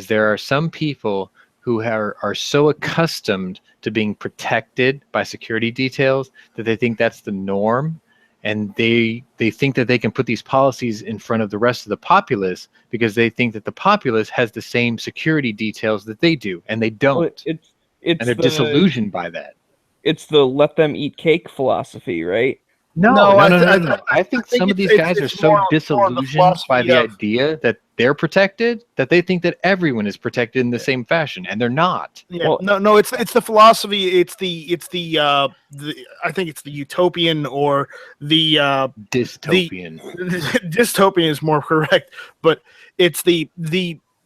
A: there are some people who are so accustomed to being protected by security details that they think that's the norm, and they think that they can put these policies in front of the rest of the populace because they think that the populace has the same security details that they do, and they don't.
B: Well,
A: and they're disillusioned by that.
B: It's the let them eat cake philosophy, right?
A: No. I think some of these guys are so disillusioned by the idea that they're protected that they think that everyone is protected in the same fashion, and they're not.
C: Yeah, no, it's the philosophy. It's the I think it's the utopian or the
A: dystopian.
C: Dystopian is more correct, but it's the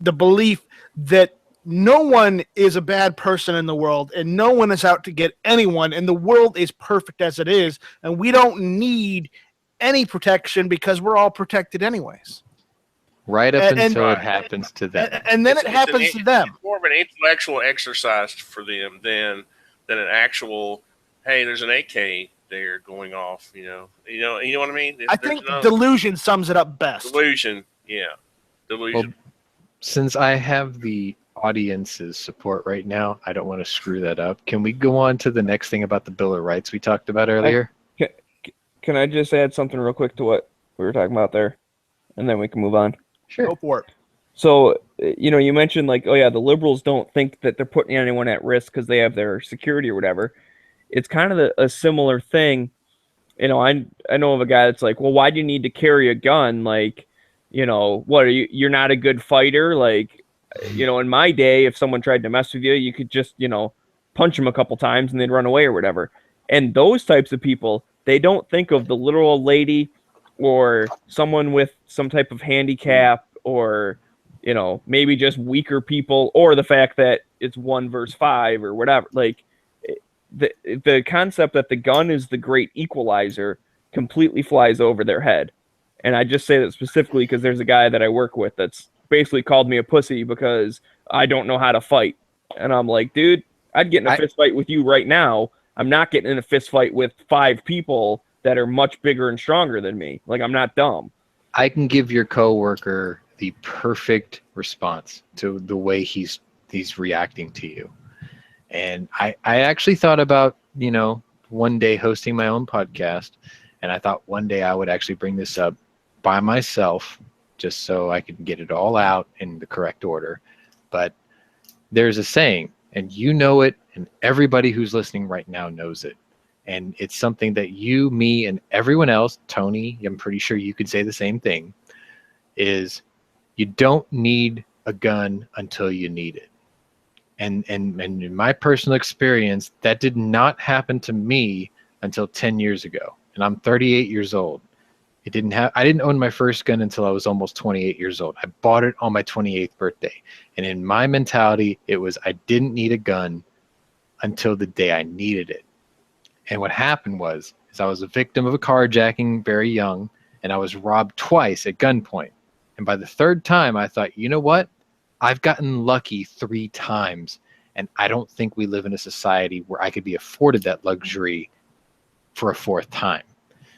C: belief that no one is a bad person in the world, and no one is out to get anyone, and the world is perfect as it is, and we don't need any protection because we're all protected anyways.
A: Right up until it happens to them.
C: And then it happens to them.
E: It's more of an intellectual exercise for them than an actual, hey, there's an AK there going off, you know what I mean?
C: I think delusion sums it up best.
E: Delusion, yeah. Delusion.
A: Well, since I have the audience's support right now, I don't want to screw that up. Can we go on to the next thing about the Bill of Rights we talked about earlier?
B: Can I just add something real quick to what we were talking about there? And then we can move on.
A: Sure.
C: Go for it.
B: So, you mentioned like, oh yeah, the liberals don't think that they're putting anyone at risk because they have their security or whatever. It's kind of a similar thing. I know of a guy that's like, well, why do you need to carry a gun? Like, what are you're not a good fighter? Like, in my day, if someone tried to mess with you, you could just, punch them a couple times and they'd run away or whatever. And those types of people, they don't think of the little old lady or someone with some type of handicap or, maybe just weaker people, or the fact that it's 1 versus 5 or whatever. Like the concept that the gun is the great equalizer completely flies over their head. And I just say that specifically because there's a guy that I work with that's basically called me a pussy because I don't know how to fight. And I'm like, dude, I'd get in a fist fight with you right now. I'm not getting in a fist fight with 5 people that are much bigger and stronger than me. Like, I'm not dumb.
A: I can give your coworker the perfect response to the way he's reacting to you. And I actually thought about, one day hosting my own podcast, and I thought one day I would actually bring this up by myself just so I could get it all out in the correct order. But there's a saying, and you know it, and everybody who's listening right now knows it. And it's something that you, me, and everyone else, Tony, I'm pretty sure you could say the same thing, is you don't need a gun until you need it. And in my personal experience, that did not happen to me until 10 years ago. And I'm 38 years old. I didn't own my first gun until I was almost 28 years old. I bought it on my 28th birthday. And in my mentality, it was I didn't need a gun until the day I needed it. And what happened was I was a victim of a carjacking very young, and I was robbed twice at gunpoint. And by the 3rd time, I thought, you know what? I've gotten lucky 3 times, and I don't think we live in a society where I could be afforded that luxury for a 4th time.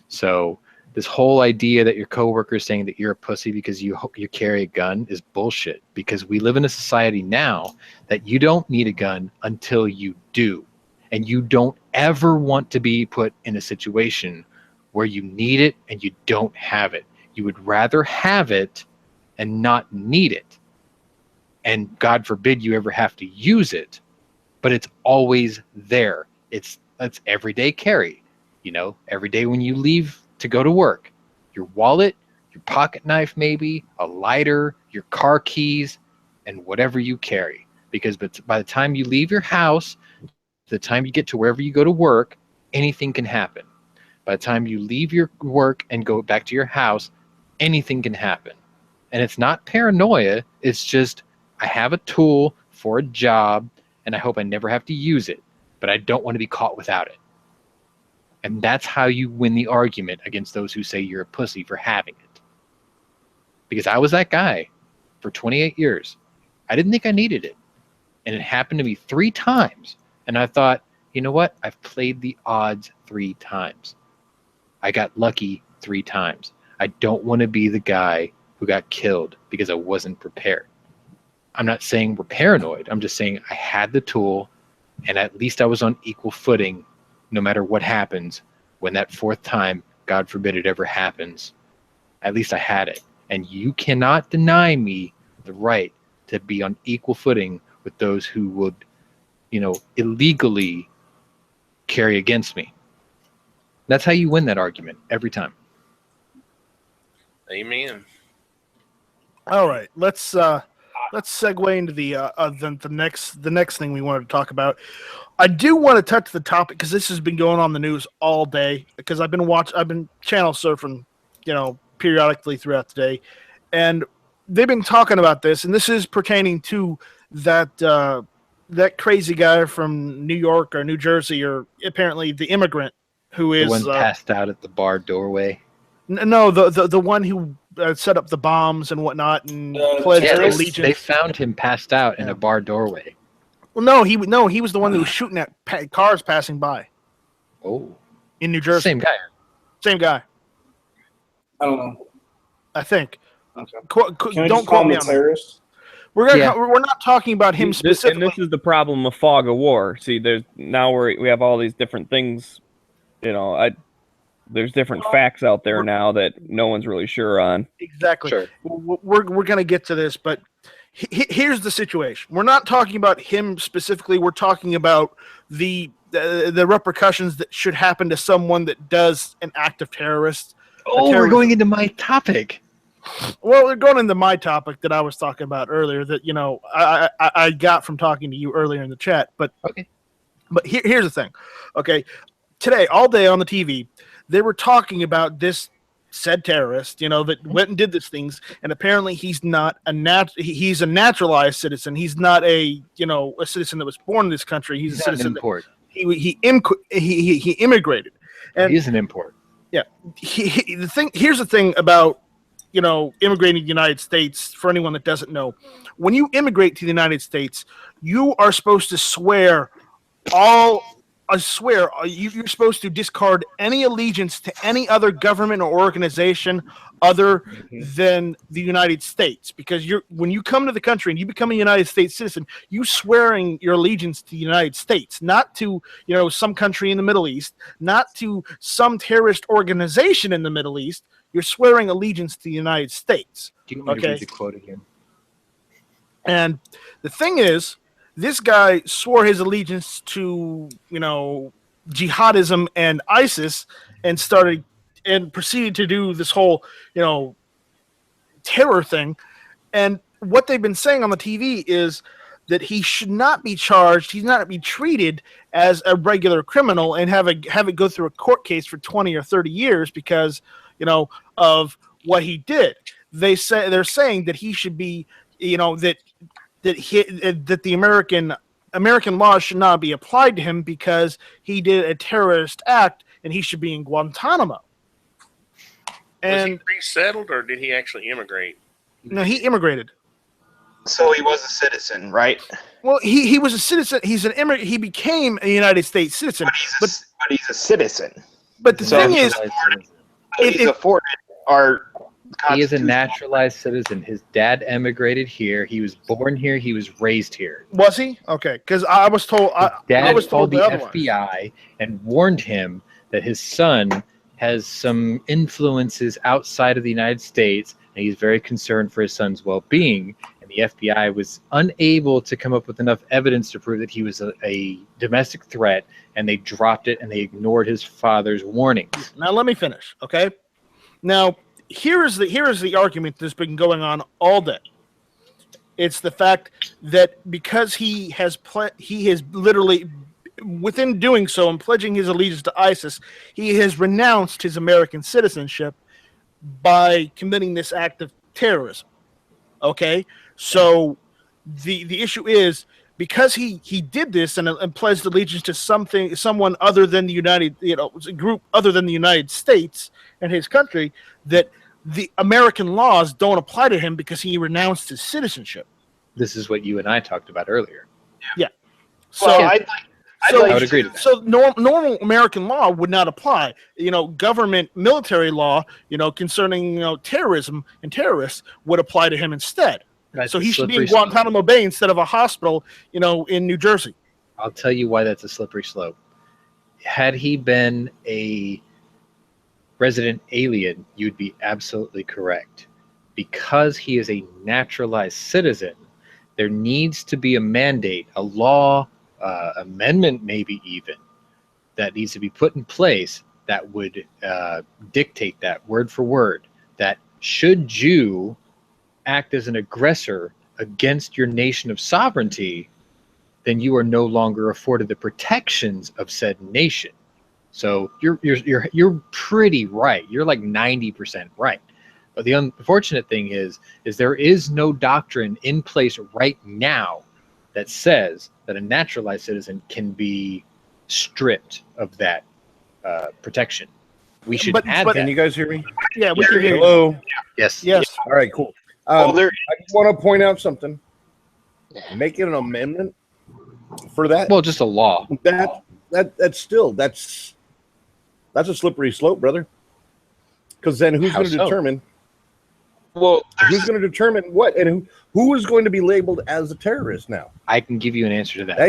A: So this whole idea that your coworker is saying that you're a pussy because you carry a gun is bullshit, because we live in a society now that you don't need a gun until you do. And you don't ever want to be put in a situation where you need it and you don't have it. You would rather have it and not need it. And God forbid you ever have to use it, but it's always there. It's everyday carry. Every day when you leave to go to work, your wallet, your pocket knife maybe, a lighter, your car keys, and whatever you carry. Because by the time you leave your house, the time you get to wherever you go to work, anything can happen. By the time you leave your work and go back to your house, anything can happen. And it's not paranoia. It's just, I have a tool for a job, and I hope I never have to use it, but I don't want to be caught without it. And that's how you win the argument against those who say you're a pussy for having it. Because I was that guy for 28 years. I didn't think I needed it. And it happened to me 3 times. And I thought, you know what? I've played the odds 3 times. I got lucky 3 times. I don't want to be the guy who got killed because I wasn't prepared. I'm not saying we're paranoid. I'm just saying I had the tool, and at least I was on equal footing no matter what happens. When that 4th time, God forbid it ever happens, at least I had it. And you cannot deny me the right to be on equal footing with those who would, illegally carry against me. That's how you win that argument every time.
E: Amen.
C: All right, let's segue into the next thing we wanted to talk about. I do want to touch the topic because this has been going on the news all day. Because I've been channel surfing, periodically throughout the day, and they've been talking about this. And this is pertaining to that crazy guy from New York or New Jersey, or apparently the immigrant who
A: The
C: is
A: one passed out at the bar doorway.
C: no, the one who set up the bombs and whatnot and pledged
A: Yeah,
C: allegiance.
A: they found him passed out in a bar doorway.
C: Well, no, he was the one who was shooting at cars passing by
A: Oh,
C: in New Jersey.
A: same guy.
C: Same guy,
F: I don't know.
C: I think.
F: Okay.
C: Don't
F: Can we just call
C: quote
F: him
C: me
F: a
C: on that.
F: terrorist?
C: We're not talking about him
B: And
C: specifically.
B: this is the problem of fog of war. See, we have all these different things. There's different facts out there now that no one's really sure on.
C: Exactly.
A: Sure.
C: We're going to get to this, but here's the situation. We're not talking about him specifically. We're talking about the repercussions that should happen to someone that does an act of terrorist.
A: Oh, we're going into my topic.
C: Well, we're going into my topic that I was talking about earlier that, I got from talking to you earlier in the chat. But
A: Okay.
C: But here's the thing. Okay. Today, all day on the TV, they were talking about this said terrorist, that went and did these things, and apparently he's not he's a naturalized citizen. He's not a citizen that was born in this country. He's a citizen
A: an import.
C: He immigrated. And
A: He is an import.
C: yeah, here's the thing about immigrating to the United States. For anyone that doesn't know, when you immigrate to the United States, you are supposed to swear you're supposed to discard any allegiance to any other government or organization other than the United States, because when you come to the country and you become a United States citizen, you swearing your allegiance to the United States, not to some country in the Middle East, not to some terrorist organization in the Middle East. You're swearing allegiance to the United States.
A: Do you want me to read the quote again?
C: And the thing is, this guy swore his allegiance to, jihadism and ISIS, and proceeded to do this whole, terror thing. And what they've been saying on the TV is that he should not be charged. He's not to be treated as a regular criminal and have it go through a court case for 20 or 30 years because, of what he did. They're saying that he should be, that the American law should not be applied to him because he did a terrorist act and he should be in Guantanamo. And
E: was he resettled or did he actually immigrate?
C: No, he immigrated.
D: So he was a citizen, right?
C: Well, he was a citizen. He's an immigrant. He became a United States citizen.
D: But he's a citizen.
C: But the thing is,
D: he's afforded our.
A: He is a naturalized citizen. His dad emigrated here. He was born here. He was raised here.
C: Was he? Okay, because I was told.
A: Dad
C: I was told
A: called the
C: otherwise.
A: FBI and warned him that his son has some influences outside of the United States, and he's very concerned for his son's well-being. And the FBI was unable to come up with enough evidence to prove that he was a domestic threat, and they dropped it and they ignored his father's warnings.
C: Now let me finish, okay? Now. Here is the argument that's been going on all day. It's the fact that because he has literally, within doing so and pledging his allegiance to ISIS, he has renounced his American citizenship by committing this act of terrorism. Okay, so the issue is because he did this and pledged allegiance to someone other than the group other than the United States and his country, that the American laws don't apply to him because he renounced his citizenship.
A: This is what you and I talked about earlier.
C: Yeah. So
D: Well, I
A: would agree to that.
C: So normal American law would not apply. Government military law, concerning terrorism and terrorists would apply to him instead.
A: That's
C: So
A: a
C: he should be in
A: slippery
C: Guantanamo Bay instead of a hospital, in New Jersey.
A: I'll tell you why that's a slippery slope. Had he been a resident alien, you'd be absolutely correct. Because he is a naturalized citizen, there needs to be a mandate, a law, amendment maybe even, that needs to be put in place that would dictate that word for word, that should you act as an aggressor against your nation of sovereignty, then you are no longer afforded the protections of said nation. So you're pretty right. You're like 90% right. But the unfortunate thing is there is no doctrine in place right now that says that a naturalized citizen can be stripped of that protection. We should add that.
G: Can you guys hear me?
C: Yeah, we can hear you.
G: Hello.
A: Yes.
C: Yes.
G: All right, cool.
D: Oh, there.
G: I just want to point out something. Make it an amendment for that.
A: Well, just a law.
G: That's a slippery slope, brother. Because then who's
A: How
G: going to
A: so?
G: determine?
D: Well,
G: Who's going to determine what and who is going to be labeled as a terrorist now?
A: I can give you an answer to that.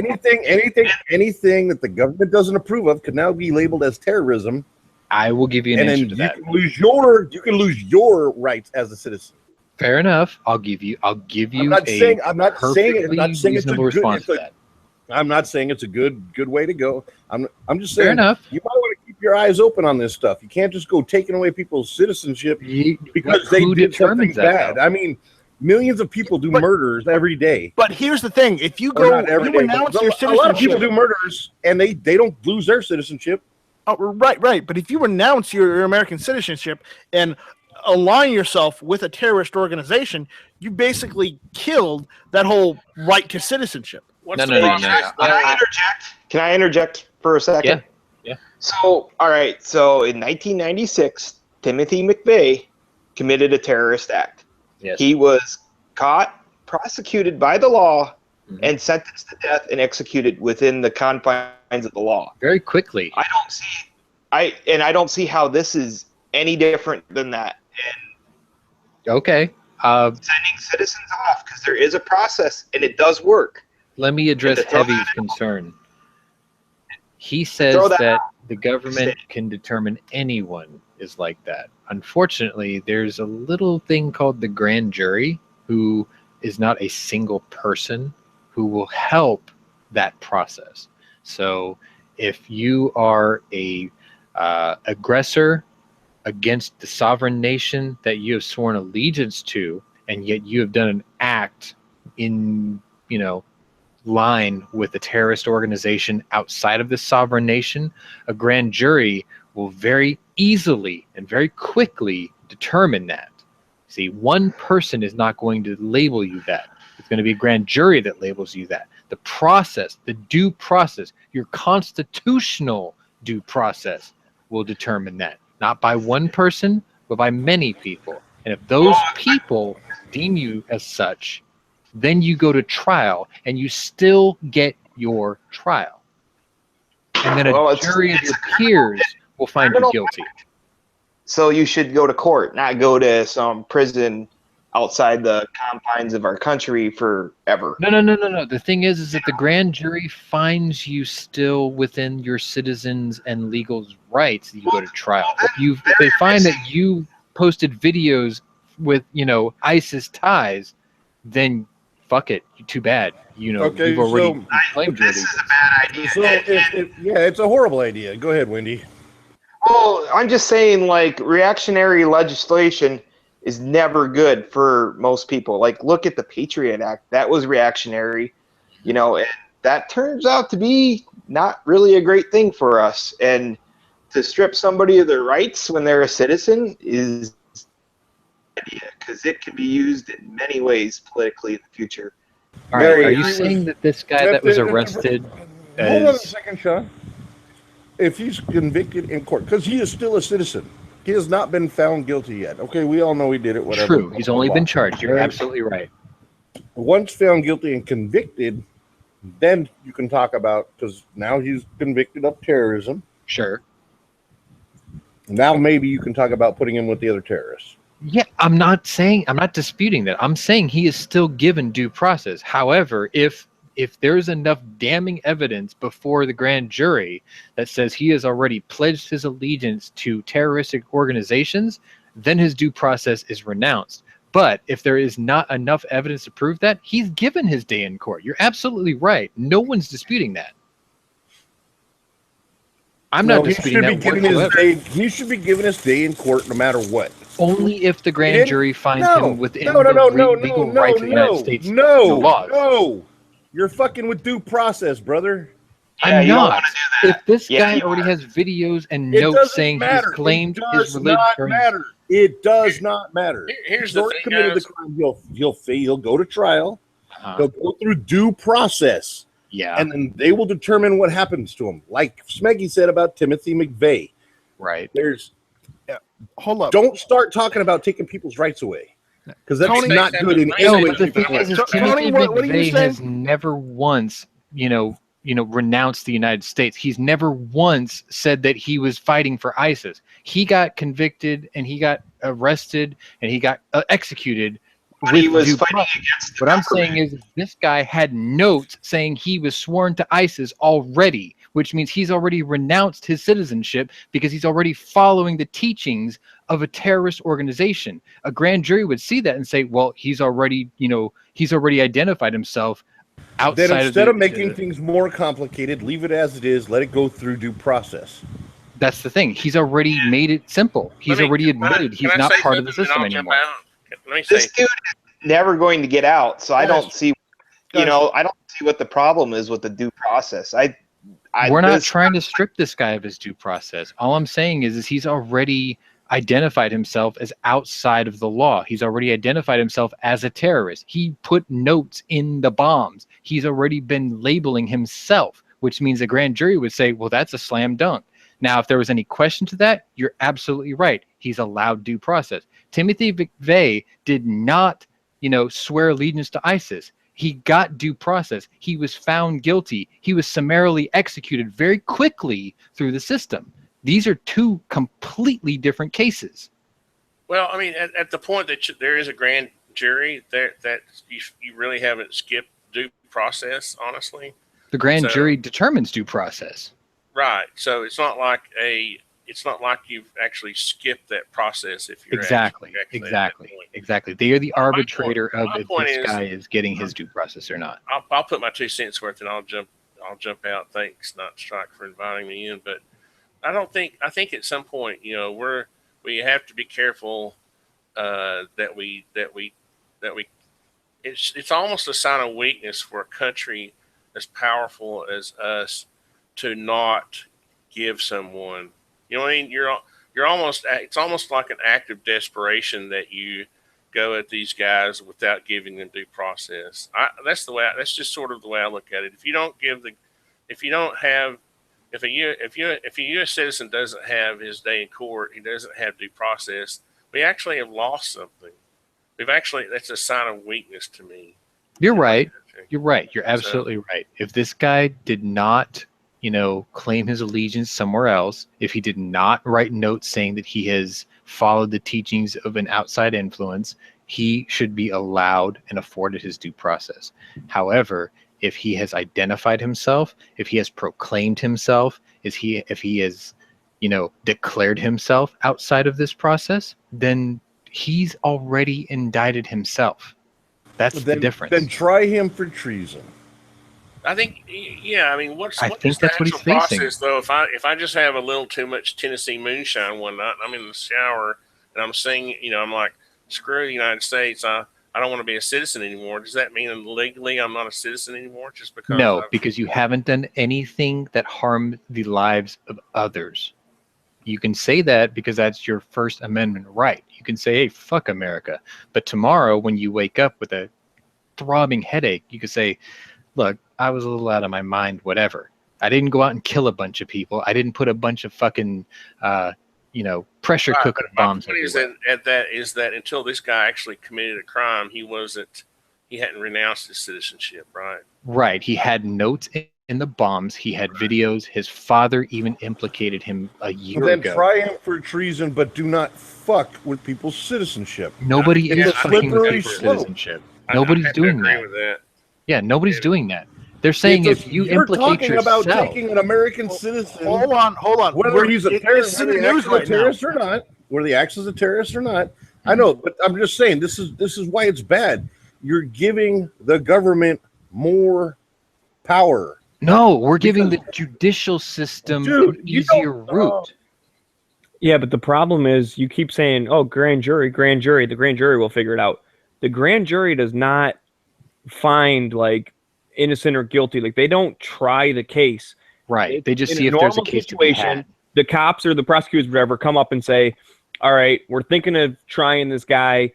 G: Anything that the government doesn't approve of could now be labeled as terrorism,
A: I will give you an
G: and
A: answer
G: then
A: to
G: you
A: that.
G: can lose your rights as a citizen.
A: Fair enough. I'll give you
G: I'm not
A: a
G: saying it's
A: perfectly
G: a
A: reasonable
G: good
A: response to that.
G: I'm not saying it's a good way to go. I'm just
A: Fair
G: saying
A: enough.
G: you might want to keep your eyes open on this stuff. You can't just go taking away people's citizenship because they
A: Who
G: did something
A: determines that,
G: bad.
A: though?
G: I mean, millions of people do
C: But-
G: murders every day.
C: But here's the thing: if you
G: Or
C: go,
G: not every
C: you
G: day,
C: announce
G: but
C: your
G: a lot of people
C: citizenship.
G: do murders and they don't lose their citizenship.
C: Oh, right. But if you renounce your American citizenship and align yourself with a terrorist organization, you basically killed that whole right to citizenship.
E: What's
A: No,
E: the
A: no, no,
E: process?
A: no.
D: Can I interject? Can I interject for a second?
A: Yeah.
D: So, all right. So, in 1996, Timothy McVeigh committed a terrorist act.
A: Yes.
D: He was caught, prosecuted by the law,
A: Mhm.
D: and sentenced to death and executed within the confines of the law.
A: Very quickly.
D: I don't see how this is any different than that.
A: Okay.
D: Sending citizens off because there is a process and it does work.
A: Let me address
D: And to throw
A: Heavy's
D: that
A: concern. He says
D: Throw that
A: that the government can determine anyone is like that. Unfortunately, there's a little thing called the grand jury who is not a single person who will help that process. So if you are a aggressor against the sovereign nation that you have sworn allegiance to, and yet you have done an act in, line with a terrorist organization outside of the sovereign nation, a grand jury will very easily and very quickly determine that. See, one person is not going to label you that. It's going to be a grand jury that labels you that. The process, the due process, your constitutional due process will determine that. Not by one person, but by many people. And if those people deem you as such, then you go to trial and you still get your trial. And then
D: Well,
A: a
D: it's-
A: jury of your peers will find you
D: criminal
A: guilty.
D: So you should go to court, not go to some prison outside the confines of our country forever.
A: No. The thing is that the grand jury finds you still within your citizens and legal rights. You go to trial. If they find that you posted videos with ISIS ties, then fuck it. Too bad.
G: Okay,
A: you've already claimed your
D: This is
A: allegiance.
D: a bad idea.
G: So it's a horrible idea. Go ahead, Wendy.
D: Well, I'm just saying, like, reactionary legislation is never good for most people. Like, look at the Patriot Act. That was reactionary, and that turns out to be not really a great thing for us. And to strip somebody of their rights when they're a citizen is an idea, because it can be used in many ways politically in the future.
A: All right,
G: Very
A: are you
G: agree
A: saying
G: with-
A: that this guy that was arrested
G: Hold on a
A: as
G: second, Sean. If he's convicted in court, because he is still a citizen, he has not been found guilty yet. Okay, we all know he did it. Whatever.
A: true, he's only been charged. You're
G: Right.
A: absolutely right.
G: Once found guilty and convicted, then you can talk about, because now he's convicted of terrorism.
A: Sure.
G: Now maybe you can talk about putting him with the other terrorists.
A: Yeah, I'm not disputing that. I'm saying he is still given due process. However, if there's enough damning evidence before the grand jury that says he has already pledged his allegiance to terroristic organizations, then his due process is renounced. But if there is not enough evidence to prove that, he's given his day in court. You're absolutely right. No one's disputing that. I'm not disputing that whatsoever.
G: He should be given his day in court no matter what.
A: Only if the grand jury finds him within the legal rights of the United States laws.
G: No. You're fucking with due process, brother.
D: Yeah,
A: I'm
D: you don't
A: not.
D: wanna do that.
A: If this
D: Yeah,
A: guy
D: you
A: already has videos and
G: It
A: notes
G: doesn't
A: saying
G: matter.
A: he's claimed
G: It
A: his
G: does
A: religion,
G: not matter. It does not matter.
E: Here's
G: He's
E: the
G: already
E: thing,
G: committed the
E: guys.
G: crime. He'll go to trial. They'll go through due process.
A: Yeah.
G: And then they will determine what happens to him. Like Smeggy said about Timothy McVeigh.
A: Right.
C: Hold up.
G: Don't start talking about taking people's rights away. Because that's
C: Tony,
G: not good in
E: no,
G: any
A: No,
G: way.
A: but the thing is
C: Tony,
A: Timothy
C: what are you
A: McVeigh has
C: saying?
A: never once, renounced the United States. He's never once said that he was fighting for ISIS. He got convicted and he got arrested and he got executed.
D: He was
A: due
D: fighting
A: process.
D: against the
A: What I'm
D: government.
A: saying is this guy had notes saying he was sworn to ISIS already, which means he's already renounced his citizenship because he's already following the teachings of a terrorist organization. A grand jury would see that and say, well, he's already identified himself outside
G: Then instead
A: of
G: of making things more complicated, leave it as it is. Let it go through due process.
A: That's the thing. He's already made it simple. He's already admitted he's not
E: say
A: part of the
E: something and
A: system
E: I'll jump
A: anymore.
E: out? Let me say,
D: This dude is never going to get out, so I don't see. I don't see what the problem is with the due process.
A: We're not trying to strip this guy of his due process. All I'm saying is he's already identified himself as outside of the law. He's already identified himself as a terrorist. He put notes in the bombs. He's already been labeling himself, which means a grand jury would say, well, that's a slam dunk. Now, if there was any question to that, you're absolutely right. He's allowed due process. Timothy McVeigh did not, swear allegiance to ISIS. He got due process. He was found guilty. He was summarily executed very quickly through the system. These are two completely different cases.
E: well, I mean, at the point that there is a grand jury, that you really haven't skipped due process, honestly.
A: The grand
E: So-
A: jury determines due process.
E: Right. So it's not like you've actually skipped that process if you're
A: Exactly.
E: actually at that point.
A: Exactly. They are the
E: My
A: arbitrator of
E: my
A: if
E: point
A: this
E: is-
A: guy is getting his due process or not.
E: I'll put my 2 cents worth and I'll jump out. Thanks, not Strike, for inviting me in. But I think at some point, we have to be careful that we it's almost a sign of weakness for a country as powerful as us to not give someone, what I mean? It's almost like an act of desperation that you go at these guys without giving them due process. That's just sort of the way I look at it. If a U.S. citizen doesn't have his day in court, he doesn't have due process, we actually have lost something. That's a sign of weakness to me.
A: You're right. You're right. You're absolutely right. If this guy did not, claim his allegiance somewhere else, if he did not write notes saying that he has followed the teachings of an outside influence, he should be allowed and afforded his due process. However, if he has identified himself, if he has proclaimed himself, if he has, declared himself outside of this process, then he's already indicted himself. That's the difference.
G: Then try him for treason.
E: I think, yeah. I mean, what's
A: I
E: what
A: think
E: is the
A: that's what he's
E: actual
A: facing.
E: process, though? If I just have a little too much Tennessee moonshine one night, and I'm in the shower and I'm singing, I'm like, screw the United States. I don't want to be a citizen anymore. Does that mean legally I'm not a citizen anymore just because?
A: No, because you haven't done anything that harmed the lives of others. You can say that because that's your First Amendment right. You can say, hey, fuck America. But tomorrow when you wake up with a throbbing headache, you could say, look, I was a little out of my mind, whatever. I didn't go out and kill a bunch of people. I didn't put a bunch of fucking, pressure cooker bombs
E: My point
A: everywhere.
E: is that until this guy actually committed a crime, he hadn't renounced his citizenship, right?
A: Right. He had notes in the bombs. He had videos. His father even implicated him a year
G: Then
A: ago.
G: try him for treason, but do not fuck with people's citizenship.
A: Nobody
G: It's
A: is
G: a
A: fucking with
G: slippery
A: people's
G: slope.
A: citizenship.
E: I
A: Nobody's
E: have to
A: doing
E: agree
A: that.
E: with that.
A: Yeah, nobody's doing that. They're saying
G: It's
A: if you
G: you're
A: implicate
G: talking
A: yourself,
G: about taking an American citizen,
C: Hold on.
G: whether he's a terrorist,
C: It's in the news right now.
G: or not, whether he acts as a terrorist or not. I know, but I'm just saying this is why it's bad. You're giving the government more power.
A: no, we're giving the judicial system
G: Dude,
A: an
G: you
A: easier
G: don't-
A: route.
B: Yeah, but the problem is you keep saying, oh, grand jury, the grand jury will figure it out. The grand jury does not find like innocent or guilty. Like they don't try the case.
A: Right. They just
B: In
A: see
B: a
A: if there's a
B: normal
A: case to be
B: situation,
A: had.
B: the cops or the prosecutors, whatever, come up and say, all right, we're thinking of trying this guy.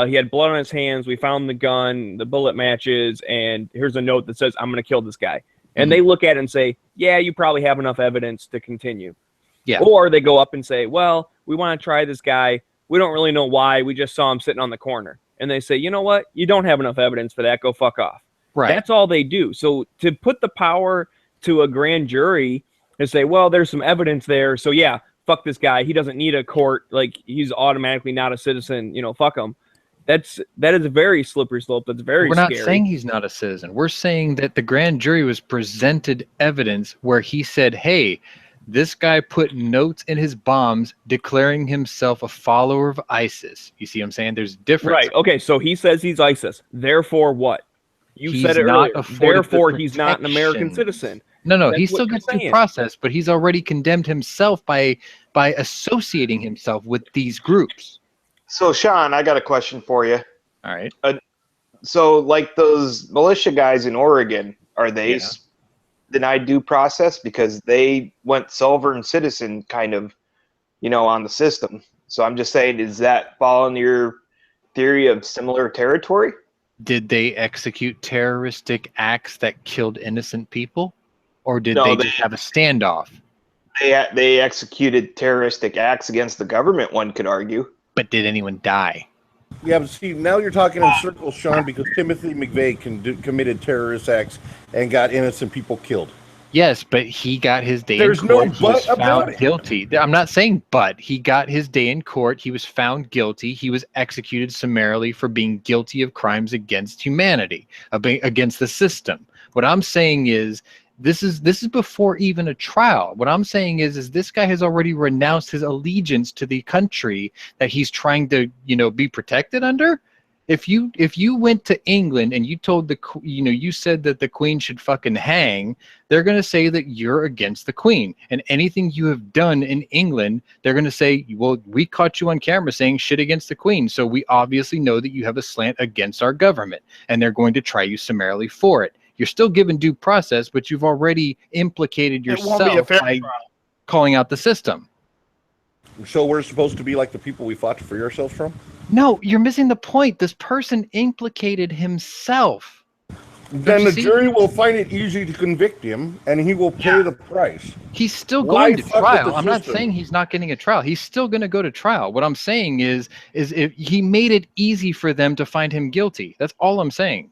B: He had blood on his hands. We found the gun, the bullet matches, and here's a note that says, I'm going to kill this guy. And they look at it and say, yeah, you probably have enough evidence to continue.
A: Yeah.
B: Or they go up and say, well, we want to try this guy. We don't really know why. We just saw him sitting on the corner. And they say, you know what? You don't have enough evidence for that. Go fuck off.
A: Right.
B: That's all they do. So to put the power to a grand jury and say, well, there's some evidence there. So yeah, fuck this guy. He doesn't need a court. Like, he's automatically not a citizen. Fuck him. That is a very slippery slope. That's very
A: We're
B: scary.
A: not saying he's not a citizen. We're saying that the grand jury was presented evidence where he said, hey, this guy put notes in his bombs declaring himself a follower of ISIS. You see what I'm saying? There's a difference.
B: Right. Okay, so he says he's ISIS. Therefore what? You
A: He's
B: said it
A: not
B: earlier.
A: afforded the
B: Therefore he's not an American
A: protections.
B: citizen.
A: No,
B: That's
A: he
B: what
A: still
B: you're
A: gets due
B: saying.
A: process, but he's already condemned himself by associating himself with these groups.
D: So, Sean, I got a question for you.
A: All right.
D: So, like those militia guys in Oregon, are they
A: Yeah.
D: denied due process because they went sovereign citizen kind of, on the system? So I'm just saying, does that fall in your theory of similar territory?
A: Did they execute terroristic acts that killed innocent people? Or did
D: No,
A: they just have a standoff?
D: They executed terroristic acts against the government, one could argue.
A: But did anyone die?
G: Yeah, but see, now you're talking in circles, Sean, because Timothy McVeigh committed terrorist acts and got innocent people killed.
A: Yes, but he got his day
G: There's
A: in
G: no
A: court. He was
G: but about
A: found
G: it.
A: guilty. I'm not saying but. He got his day in court. He was found guilty. He was executed summarily for being guilty of crimes against humanity, against the system. What I'm saying is this is before even a trial. What I'm saying is this guy has already renounced his allegiance to the country that he's trying to, be protected under. If you went to England and you told you said that the Queen should fucking hang, they're going to say that you're against the Queen. And anything you have done in England, they're going to say, well, we caught you on camera saying shit against the Queen. So we obviously know that you have a slant against our government, and they're going to try you summarily for it. You're still given due process, but you've already implicated
C: It won't be a
A: yourself
C: fair
A: by
C: trial.
A: calling out the system.
G: So we're supposed to be like the people we fought to free ourselves from?
A: No, you're missing the point. This person implicated himself.
G: Then
A: you
G: the
A: see?
G: jury will find it easy to convict him, and he will pay the price.
A: He's still
G: Why
A: going to
G: fuck with
A: trial.
G: the
A: I'm not
G: system?
A: saying he's not getting a trial. He's still going to go to trial. What I'm saying is if he made it easy for them to find him guilty. That's all I'm saying.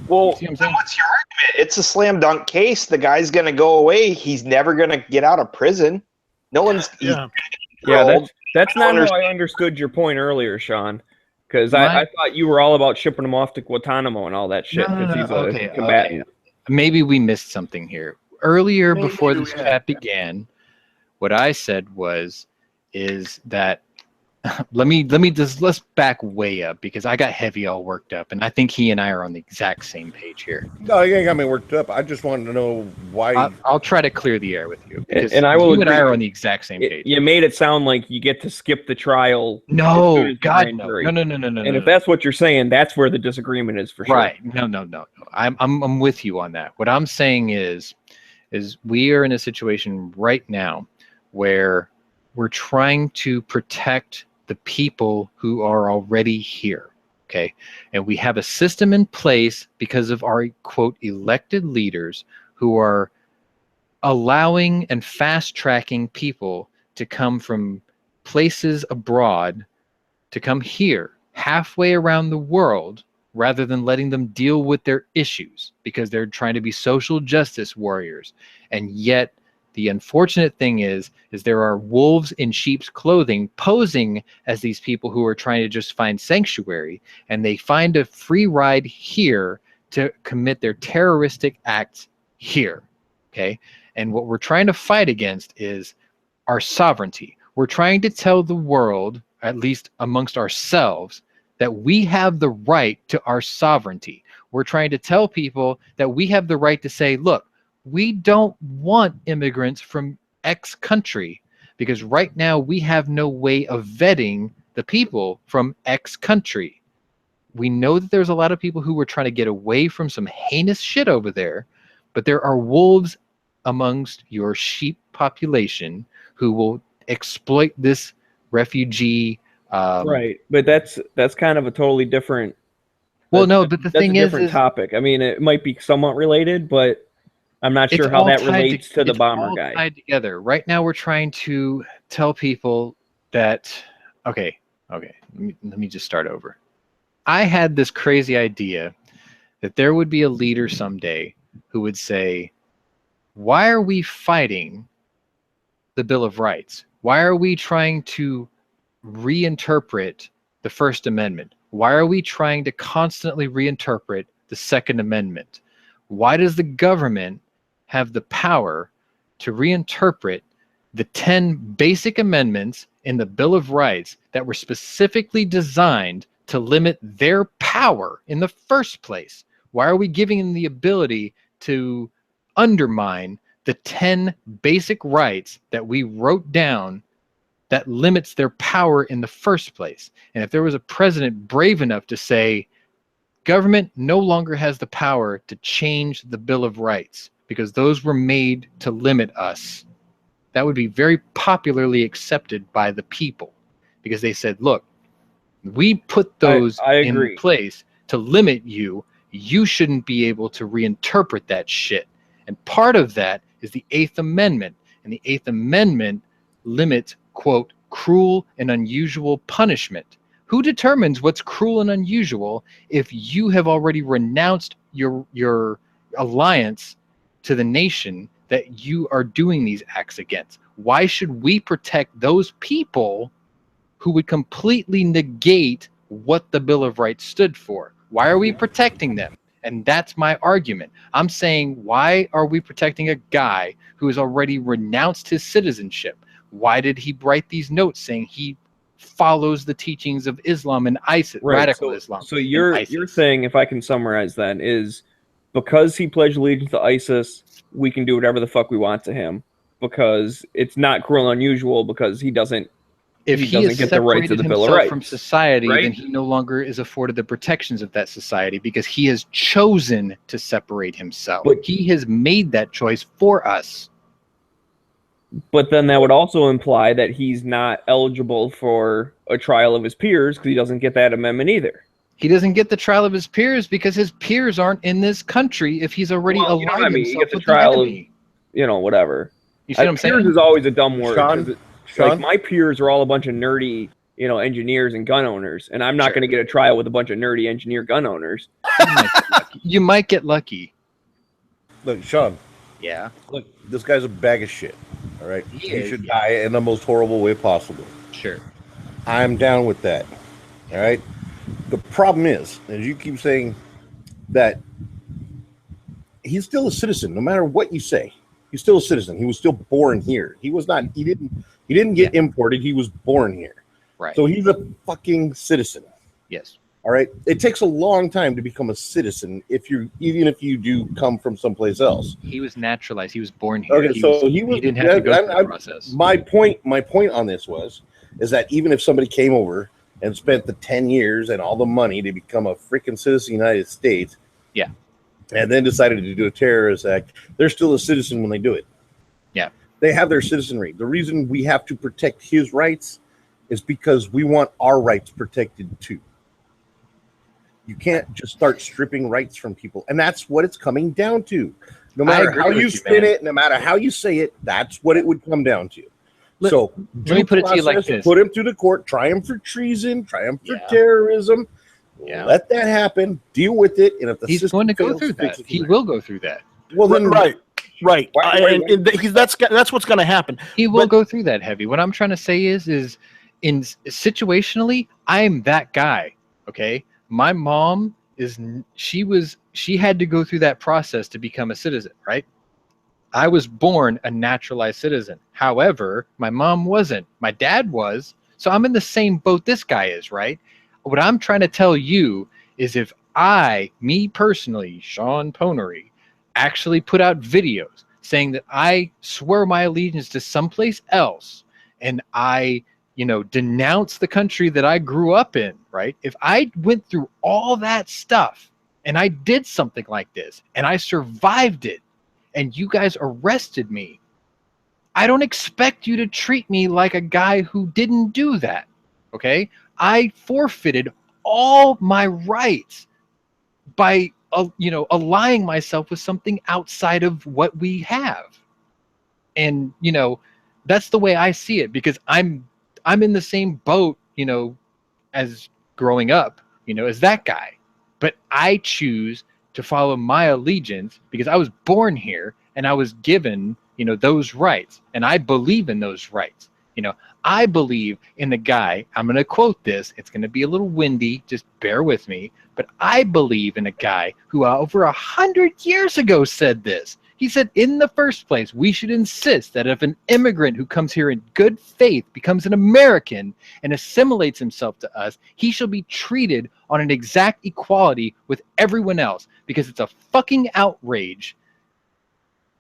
D: Well,
A: See what I'm
D: then
A: saying?
D: what's your argument? It's a slam dunk case. The guy's going to go away. He's never going to get out of prison. No one's.
C: Yeah.
B: Yeah, that's not how
D: understand.
B: I understood your point earlier, Sean. Because I thought you were all about shipping him off to Guantanamo and all that shit.
A: No,
B: 'cause he's a
A: okay,
B: combatant.
A: okay. Maybe we missed something here. Earlier,
C: Maybe
A: before
C: we
A: this
C: have.
A: chat began, what I said is that let's back way up because I got heavy all worked up, and I think he and I are on the exact same page here.
G: No, you ain't got me worked up. I just wanted to know why.
A: I'll try to clear the air with you because
B: And I will
A: you and I
B: agree.
A: are on the exact same page.
B: You made it sound like you get to skip the trial. as soon
A: No,
B: as the
A: God,
B: grand
A: no,
B: jury.
A: no.
B: And if that's what you're saying, that's where the disagreement is for sure.
A: Right. No. I'm with you on that. What I'm saying is we are in a situation right now where we're trying to protect the people who are already here. Okay. And we have a system in place because of our quote elected leaders who are allowing and fast tracking people to come from places abroad to come here halfway around the world rather than letting them deal with their issues because they're trying to be social justice warriors. And yet the unfortunate thing is there are wolves in sheep's clothing posing as these people who are trying to just find sanctuary, and they find a free ride here to commit their terroristic acts here. Okay. And what we're trying to fight against is our sovereignty. We're trying to tell the world, at least amongst ourselves, that we have the right to our sovereignty. We're trying to tell people that we have the right to say, look, we don't want immigrants from X country because right now we have no way of vetting the people from X country. We know that there's a lot of people who are trying to get away from some heinous shit over there, but there are wolves amongst your sheep population who will exploit this refugee
B: Right, but that's kind of a totally different.
A: Well, no, but the
B: that's
A: thing
B: a
A: is
B: different topic. I mean, it might be somewhat related, but I'm not sure how that relates to the bomber guy.
A: Tied together. Right now, we're trying to tell people that. Okay. Let me just start over. I had this crazy idea that there would be a leader someday who would say, "Why are we fighting the Bill of Rights? Why are we trying to reinterpret the First Amendment? Why are we trying to constantly reinterpret the Second Amendment? Why does the government have the power to reinterpret the 10 basic amendments in the Bill of Rights that were specifically designed to limit their power in the first place? Why are we giving them the ability to undermine the 10 basic rights that we wrote down that limits their power in the first place?" And if there was a president brave enough to say, government no longer has the power to change the Bill of Rights because those were made to limit us, that would be very popularly accepted by the people, because they said, look, we put those in place to limit you. You shouldn't be able to reinterpret that shit. And part of that is the Eighth Amendment. And the Eighth Amendment limits, quote, cruel and unusual punishment. Who determines what's cruel and unusual if you have already renounced your alliance to the nation that you are doing these acts against? Why should we protect those people who would completely negate what the Bill of Rights stood for? Why are we protecting them? And that's my argument. I'm saying, why are we protecting a guy who has already renounced his citizenship? Why did he write these notes saying he follows the teachings of Islam and ISIS, radical Islam?
B: So you're saying, if I can summarize that, is because he pledged allegiance to ISIS, we can do whatever the fuck we want to him because it's not cruel and unusual because he doesn't.
A: If he has
B: get the rights of the Bill of Rights
A: from society,
B: right?
A: then he no longer is afforded the protections of that society because he has chosen to separate himself. But he has made that choice for us.
B: But then that would also imply that he's not eligible for a trial of his peers because he doesn't get that amendment either.
A: He doesn't get the trial of his peers because his peers aren't in this country if he's already aligned himself with the enemy.
B: Whatever.
A: You see what I'm saying?
B: Peers is always a dumb word.
G: Sean?
B: Like, my peers are all a bunch of nerdy, engineers and gun owners, and I'm not going to get a trial with a bunch of nerdy engineer gun owners.
A: You might get lucky.
G: Look, Sean.
A: Yeah.
G: Look, this guy's a bag of shit. All right. He should die in the most horrible way possible.
A: Sure.
G: I'm down with that. All right. The problem is, as you keep saying, that he's still a citizen, no matter what you say. He's still a citizen. He was still born here. He was not. He didn't get imported. He was born here.
A: Right.
G: So he's a fucking citizen.
A: Yes.
G: All right. It takes a long time to become a citizen even if you do come from someplace else.
A: He was naturalized. He was born here.
G: Okay,
A: he didn't have to go through the process.
G: My point on this is that even if somebody came over and spent the 10 years and all the money to become a freaking citizen of the United States,
A: yeah,
G: and then decided to do a terrorist act, they're still a citizen when they do it.
A: Yeah.
G: They have their citizenry. The reason we have to protect his rights is because we want our rights protected too. You can't just start stripping rights from people. And that's what it's coming down to. No matter how you spin it, no matter how you say it, that's what it would come down to. Let
A: me put it to you like this.
G: Put him through the court, try him for treason, try him for terrorism.
A: Yeah.
G: Let that happen. Deal with it. And if
A: he's going to go through that, he will go through that.
C: Well, then, right. That's what's going to happen.
A: He will go through that heavy. What I'm trying to say is in situationally, I'm that guy. Okay. My mom she had to go through that process to become a citizen, right? I was born a naturalized citizen. However, my mom wasn't. My dad was. So I'm in the same boat this guy is, right? What I'm trying to tell you is if me personally, Sean Ponery, actually put out videos saying that I swear my allegiance to someplace else and I, denounce the country that I grew up in, right? If I went through all that stuff and I did something like this and I survived it and you guys arrested me, I don't expect you to treat me like a guy who didn't do that. Okay, I forfeited all my rights by aligning myself with something outside of what we have. And that's the way I see it, because I'm in the same boat, as growing up, as that guy. But I choose to follow my allegiance because I was born here and I was given, those rights, and I believe in those rights. I believe in the guy. I'm going to quote this. It's going to be a little windy. Just bear with me. But I believe in a guy who over 100 years ago said this. He said, in the first place, we should insist that if an immigrant who comes here in good faith becomes an American and assimilates himself to us, he shall be treated on an exact equality with everyone else, because it's a fucking outrage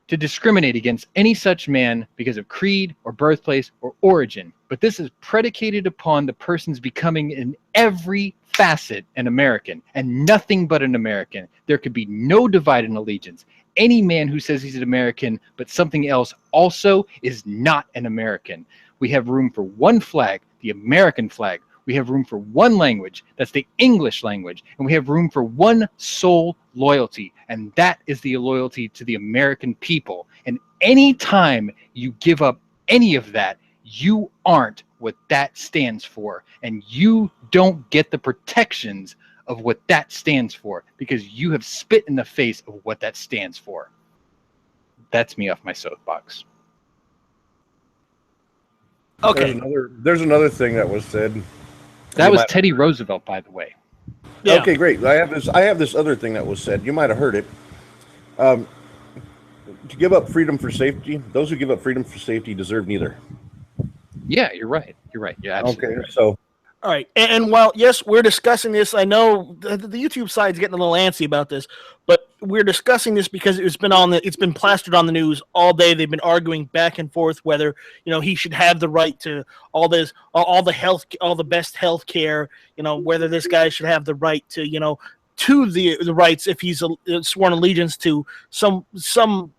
A: to discriminate against any such man because of creed or birthplace or origin. But this is predicated upon the person's becoming in every facet an American and nothing but an American. There could be no divide in allegiance. Any man who says he's an American but something else also is not an American. We have room for one flag, the American flag. We have room for one language, that's the English language, and we have room for one sole loyalty, and that is the loyalty to the American people. And any time you give up any of that, you aren't what that stands for, and you don't get the protections of what that stands for, because you have spit in the face of what that stands for. That's me off my soapbox.
C: Okay.
G: There's another thing that was said.
A: That was Teddy Roosevelt, by the way.
C: Yeah.
G: Okay, great. I have this other thing that was said. You might have heard it. To give up freedom for safety, those who give up freedom for safety deserve neither.
A: Yeah, you're right. You're right. Yeah, absolutely.
G: Okay,
A: right.
G: so
C: All right. And while, yes, we're discussing this, I know the YouTube side's getting a little antsy about this, but we're discussing this because it's been plastered on the news all day. They've been arguing back and forth whether, he should have the right to all the best health care, whether this guy should have the right to, to the rights if he's sworn allegiance to some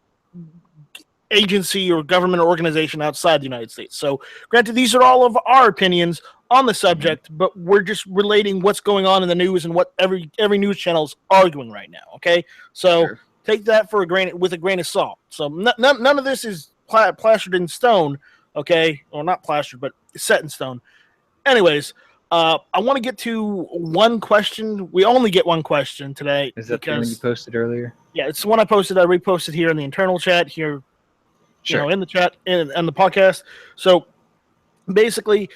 C: agency or government or organization outside the United States. So, granted, these are all of our opinions on the subject, but we're just relating what's going on in the news and what every news channel is arguing right now. Okay, so
A: Sure.
C: Take that with a grain of salt. So none of this is plastered in stone. Okay, or not plastered, but set in stone. Anyways, I want to get to one question. We only get one question today.
A: Is that the one you posted earlier?
C: Yeah, it's the one I posted. I reposted here in the internal chat here.
A: Sure.
C: In the chat and the podcast. So basically,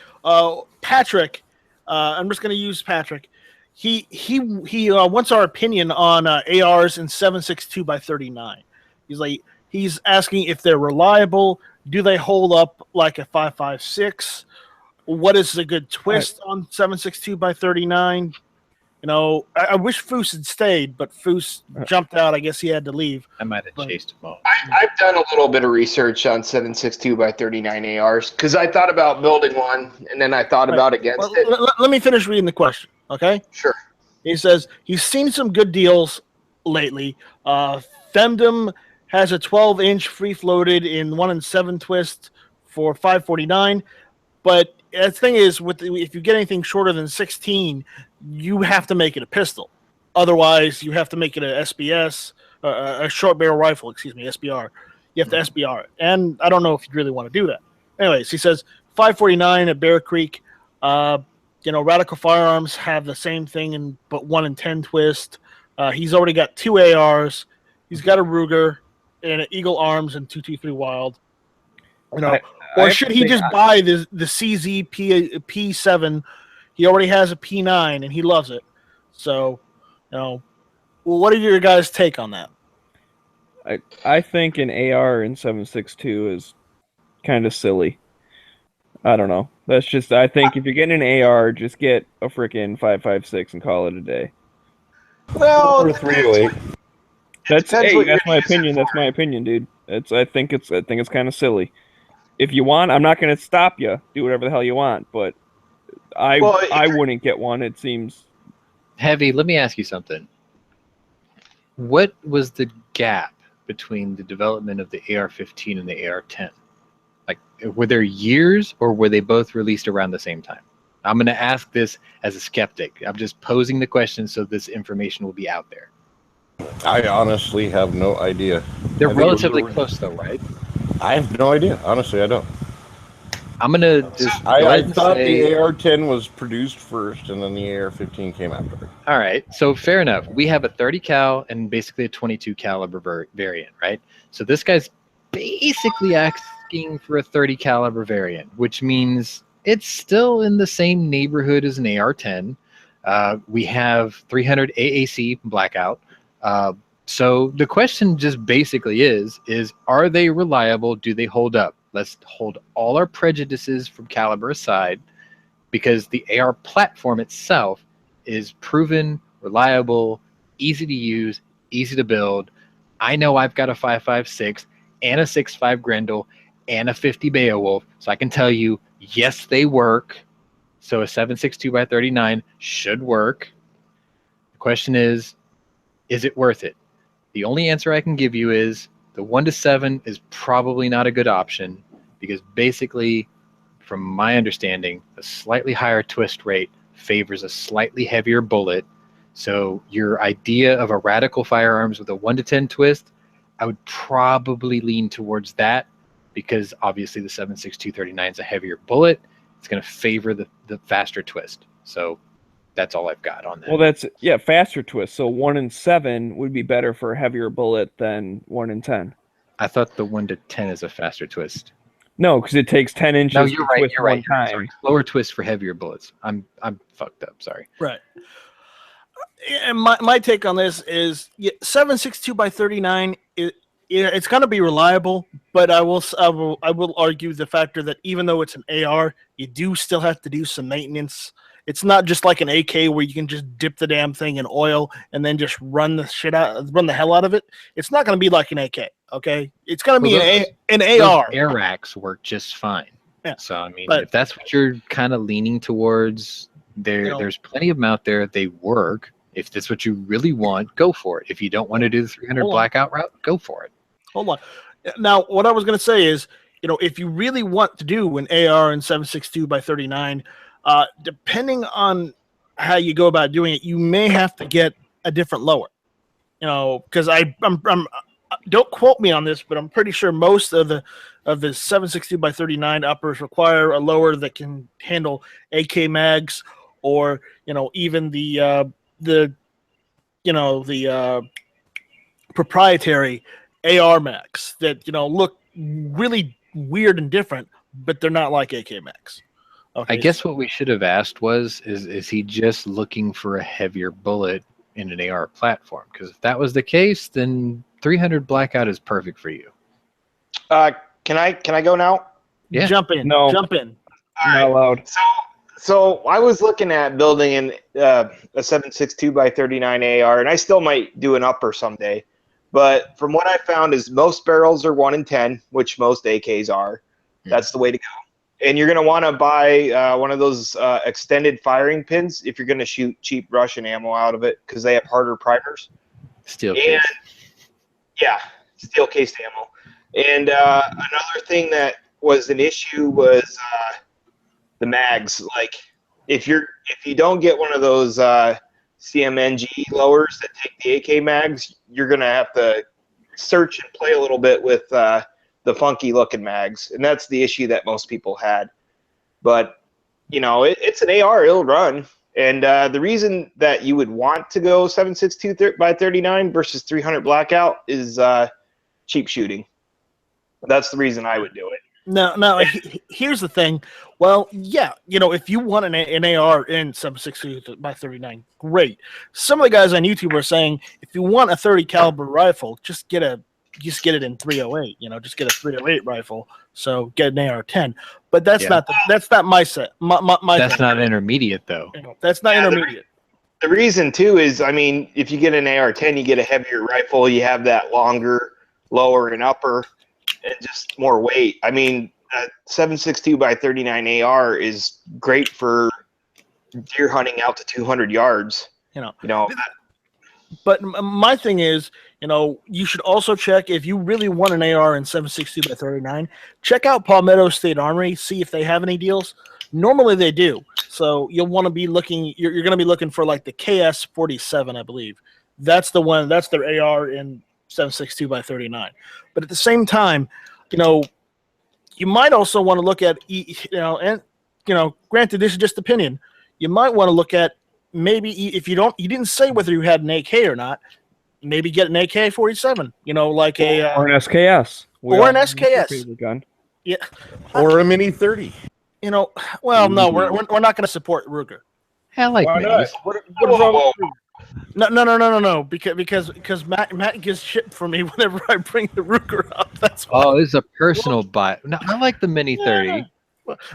C: Patrick, I'm just going to use Patrick. He wants our opinion on ARs in 7.62x39. He's asking if they're reliable. Do they hold up like a 5.56? What is a good twist on 7.62x39? I wish Foose had stayed, but Foose jumped out. I guess he had to leave.
A: I might have chased him off.
D: I've done a little bit of research on 7.62x39 ARs because I thought about building one, and then I thought about against it.
C: Let me finish reading the question, okay?
D: Sure.
C: He says he's seen some good deals lately. Femdom has a 12-inch free-floated in 1-in-7 twist for $549, but the thing is, if you get anything shorter than 16, you have to make it a pistol. Otherwise, you have to make it a SBS, a short barrel rifle, SBR. You have to SBR it. And I don't know if you'd really want to do that. Anyways, he says $549 at Bear Creek. Radical Firearms have the same thing, but 1-in-10 twist. He's already got 2 ARs. He's got a Ruger and an Eagle Arms and 223 Wild. Or should he just buy the CZ P7? He already has a P9 and he loves it. So, what are your guys' take on that?
B: I think an AR in 7.62 is kind of silly. I don't know. I think if you're getting an AR, just get a freaking 5.56 and call it a day.
D: Well,
G: or 308.
B: That's my opinion. That's my opinion, dude. I think it's kind of silly. If you want, I'm not going to stop you. Do whatever the hell you want, but I wouldn't get one. It seems
A: Heavy. Let me ask you something. What was the gap between the development of the AR-15 and the AR-10? Like, were there years, or were they both released around the same time? I'm going to ask this as a skeptic. I'm just posing the question so this information will be out there.
G: I honestly have no idea.
A: They're
G: I think it was
A: relatively
G: a-
A: close, though, right?
G: I have no idea. Honestly, I don't.
A: I'm going to just go
G: I
A: ahead and
G: thought
A: say,
G: the AR-10 was produced first, and then the AR-15 came after.
A: all right, so fair enough. We have a 30 cal and basically a 22 caliber variant, right? So this guy's basically asking for a 30 caliber variant, which means it's still in the same neighborhood as an AR-10. We have 300 AAC blackout. So the question just basically is are they reliable? Do they hold up? Let's hold all our prejudices from caliber aside, because the AR platform itself is proven, reliable, easy to use, easy to build. I know I've got a 5.56 and a 6.5 Grendel and a 50 Beowulf, so I can tell you, yes, they work. So a 7.62x39 should work. The question is it worth it? The only answer I can give you is the 1-7 is probably not a good option, because basically, from my understanding, a slightly higher twist rate favors a slightly heavier bullet. So your idea of a radical firearms with a 1-10 twist, I would probably lean towards that, because obviously the 7.6239 is a heavier bullet. It's going to favor the faster twist. So that's all I've got on that.
B: Well, that's faster twist. So 1-7 would be better for a heavier bullet than 1-10.
A: I thought the 1-10 is a faster twist.
B: No, because it takes 10 inches
A: No, you're
B: to
A: right.
B: twist
A: You're right.
B: one time.
A: Sorry. Slower twist for heavier bullets. I'm fucked up. Sorry.
C: Right. And my take on this is 7.62x39. It's going to be reliable, but I will argue the factor that even though it's an AR, you do still have to do some maintenance. It's not just like an AK where you can just dip the damn thing in oil and then just run the hell out of it. It's not going to be like an AK. Okay, it's going to be an AR.
A: Air racks work just fine.
C: Yeah.
A: So I mean,
C: But-
A: if that's what you're kind of leaning towards, there's plenty of them out there. They work. If that's what you really want, go for it. If you don't want to do the 300
C: Hold on.
A: blackout route, go for it.
C: Hold on. Now, what I was going to say is, if you really want to do an AR and 7.62x39, depending on how you go about doing it, you may have to get a different lower. Because I'm don't quote me on this, but I'm pretty sure most of the 7.62x39 uppers require a lower that can handle AK mags, or even the proprietary AR mags that look really weird and different, but they're not like AK mags. Okay.
A: I guess what we should have asked was, is he just looking for a heavier bullet in an AR platform? Because if that was the case, then 300 blackout is perfect for you.
D: Can I go now?
A: Yeah.
C: Jump in.
B: No.
C: Jump in.
B: Not allowed.
D: So I was looking at building a 7.62x39 AR, and I still might do an upper someday. But from what I found is most barrels are 1-10, which most AKs are. That's the way to go. And you're going to want to buy one of those extended firing pins if you're going to shoot cheap Russian ammo out of it, because they have harder primers.
A: Steel case.
D: Yeah, steel cased ammo. And another thing that was an issue was the mags. Like if you don't get one of those CMNG lowers that take the AK mags, you're gonna have to search and play a little bit with the funky looking mags, and that's the issue that most people had. But it's an AR, it'll run. And the reason that you would want to go 7.62x39 versus 300 blackout is cheap shooting. That's the reason I would do it.
C: Now, here's the thing. Well, yeah, if you want an AR in 7.62x39, great. Some of the guys on YouTube are saying if you want a 30 caliber rifle, just get it in 308. Just get a 308 rifle. So get an AR-10. But that's not my set. My
A: That's
C: thing.
A: not intermediate though.
C: That's not intermediate.
D: The reason too is, I mean, if you get an AR-10, you get a heavier rifle. You have that longer, lower, and upper, and just more weight. I mean, 7.62x39 AR is great for deer hunting out to 200 yards.
C: But my thing is, you should also check, if you really want an AR in 7.62x39, check out Palmetto State Armory, see if they have any deals. Normally they do. So you'll want to be looking. You're going to be looking for like the KS-47, I believe. That's the one. That's their AR in 7.62 by 39. But at the same time, you might also want to look at granted, this is just opinion. You might want to look at maybe if you didn't say whether you had an AK or not. Maybe get an AK-47. Like
B: or an SKS.
C: Or an SKS.
B: Gun.
C: Yeah.
G: Or a Mini 30.
C: Well, no, we're not going to support Ruger.
A: I like
G: Why not?
A: minis.
G: What is wrong with
C: No. Because Matt gets shit for me whenever I bring the Ruger up. That's why.
A: Oh, this is a personal buy. No, I like the Mini 30.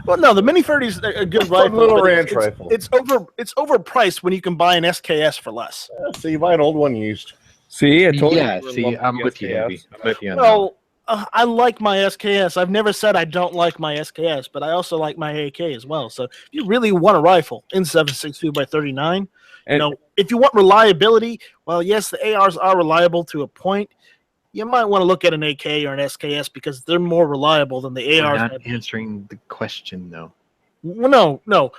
C: Well, no, the Mini 30 is a good rifle.
G: little
C: but
G: ranch rifle.
C: It's overpriced when you can buy an SKS for less.
G: So you buy an old one used.
B: See, I told
A: Yeah,
B: you.
A: see, I'm with you,
B: SKS.
A: Heavy. I'm with you on that.
C: Well, I like my SKS. I've never said I don't like my SKS, but I also like my AK as well. So if you really want a rifle in 7.62 by 39, if you want reliability, well, yes, the ARs are reliable to a point. You might want to look at an AK or an SKS because they're more reliable than the
A: We're
C: ARs.
A: not answering the question, though.
C: Well, no.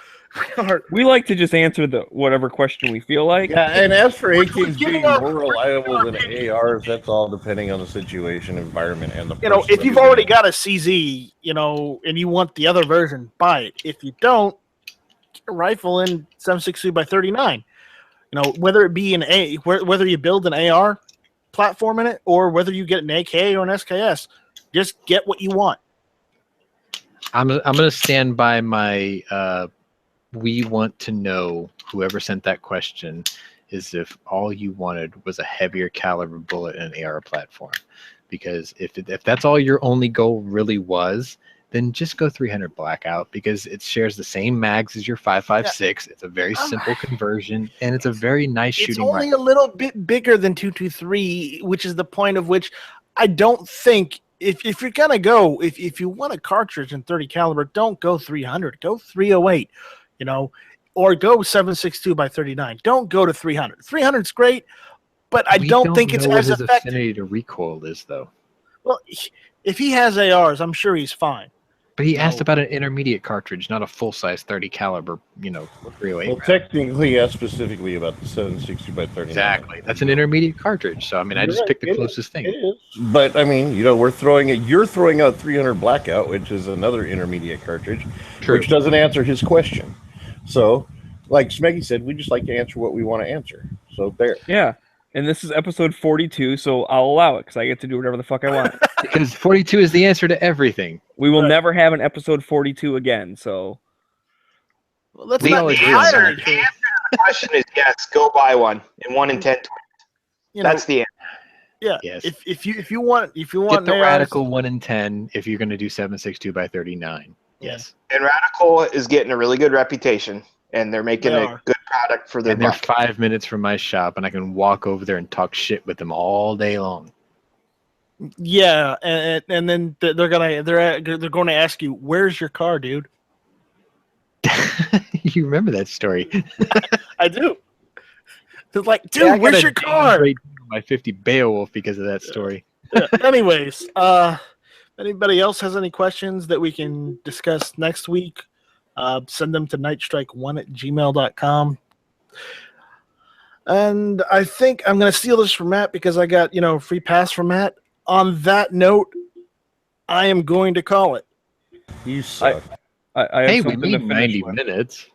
B: We like to just answer whatever question we feel like.
G: Yeah, and as for AKs
C: giving
G: being
C: our-
G: more reliable than ARs, that's all depending on the situation, environment, and the person
C: If
G: that
C: you've
G: is
C: already
G: in.
C: got a CZ, and you want the other version, buy it. If you don't, get a rifle in 7.62 by 39. Whether it be whether you build an AR platform in it or whether you get an AK or an SKS, just get what you want.
A: I'm gonna stand by my we want to know, whoever sent that question, is if all you wanted was a heavier caliber bullet in an AR platform. Because if that's all your only goal really was, then just go 300 blackout, because it shares the same mags as your 5.56. It's a very simple conversion, and it's a very nice
C: It's
A: shooting
C: only
A: rifle.
C: a little bit bigger than 223, which is the point of which I don't think if you're gonna go if you want a cartridge in 30 caliber, don't go 300, go 308, or go 7.62 by 39. Don't go to 300. 300's great, but I don't think it's
A: know what
C: as
A: his
C: effective.
A: affinity to recoil is, though.
C: Well, if he has ARs, I'm sure he's fine.
A: But he asked about an intermediate cartridge, not a full-size 30 caliber, 308
G: Well,
A: round.
G: technically, that's specifically about the 7.60 by 39.
A: Exactly. That's an intermediate cartridge. So, I
G: You're
A: just
G: right,
A: picked the
G: it is.
A: closest thing.
G: It is. But, you're throwing out 300 blackout, which is another intermediate cartridge,
A: True.
G: which doesn't answer his question. So, like Smeggy said, we just like to answer what we want to answer. So, there.
B: Yeah. And this is episode 42, so I'll allow it because I get to do whatever the fuck I want.
A: Because 42 is the answer to everything.
B: We will
C: Right.
B: never have an episode 42 again, so.
C: Well, let's
A: We
C: not
A: all
C: be
A: agree on that.
C: entirely true.
D: The question is yes, go buy one in 1 in 10. That's the answer.
C: Yeah.
A: Yes.
C: If you want
A: Get
C: an
A: the
C: ARs,
A: radical 1 in 10 if you're going to do 7.62 by 39. Yes.
D: And Radical is getting a really good reputation, and they're making
C: They
D: a
C: are.
D: good product for their
A: And they're
D: buck.
A: 5 minutes from my shop, and I can walk over there and talk shit with them all day long.
C: Yeah, and then they're going to ask you, "Where's your car, dude?"
A: You remember that story?
C: I do. It's like, dude,
A: Yeah, I got
C: where's
A: a
C: your car?
A: downgrade on my 50 Beowulf because of that story.
C: Yeah, anyways, anybody else has any questions that we can discuss next week? Send them to nightstrike1@gmail.com. And I think I'm going to steal this from Matt because I got, free pass from Matt. On that note, I am going to call it.
G: You suck.
B: I have
A: Hey, we
B: something to
A: made
B: finish
A: 90
B: with.
A: minutes.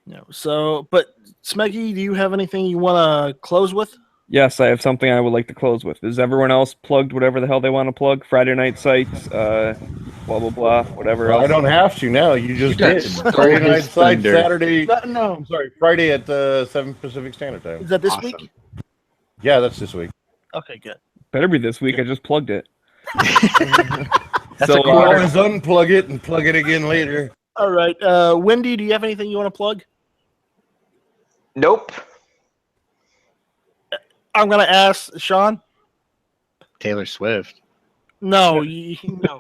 C: But Smeggy, do you have anything you want to close with?
B: Yes, I have something I would like to close with. Is everyone else plugged whatever the hell they want to plug? Friday night sites, blah, blah, blah, whatever
G: Well, I
B: else.
G: don't have to now. You just
A: You
G: did.
A: stole
G: Friday night
A: his
G: side,
A: thunder.
G: Saturday.
C: No.
G: I'm sorry, Friday at 7 Pacific Standard Time.
C: Is that this
A: Awesome.
C: week?
G: Yeah, that's this week.
C: Okay, good.
B: Better be this week. I just plugged it.
A: That's
B: So,
A: a quarter.
G: Always unplug it and plug it again later.
C: All right. Wendy, do you have anything you want to plug?
D: Nope.
C: I'm going to ask Sean.
A: Taylor Swift.
C: No. No.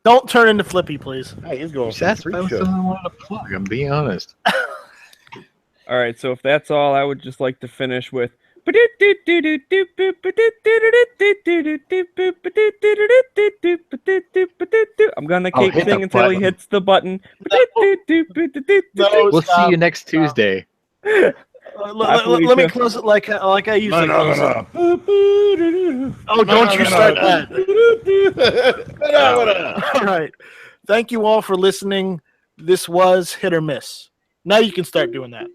C: Don't turn into Flippy, please.
G: Hey, he's going for the
A: That's
G: freak
A: what
G: show.
A: I wanted to plug. I'm being honest.
B: All right, so if that's all, I would just like to finish with. I'm gonna
A: I'll
B: keep
A: hit the
B: singing until he
A: button.
B: hits the button.
C: No,
A: We'll
C: stop.
A: see you next Tuesday.
C: Let me close it like I usually close it. Oh, don't you start that. All right. Thank you all for listening. This was Hit or Miss. Now you can start doing that.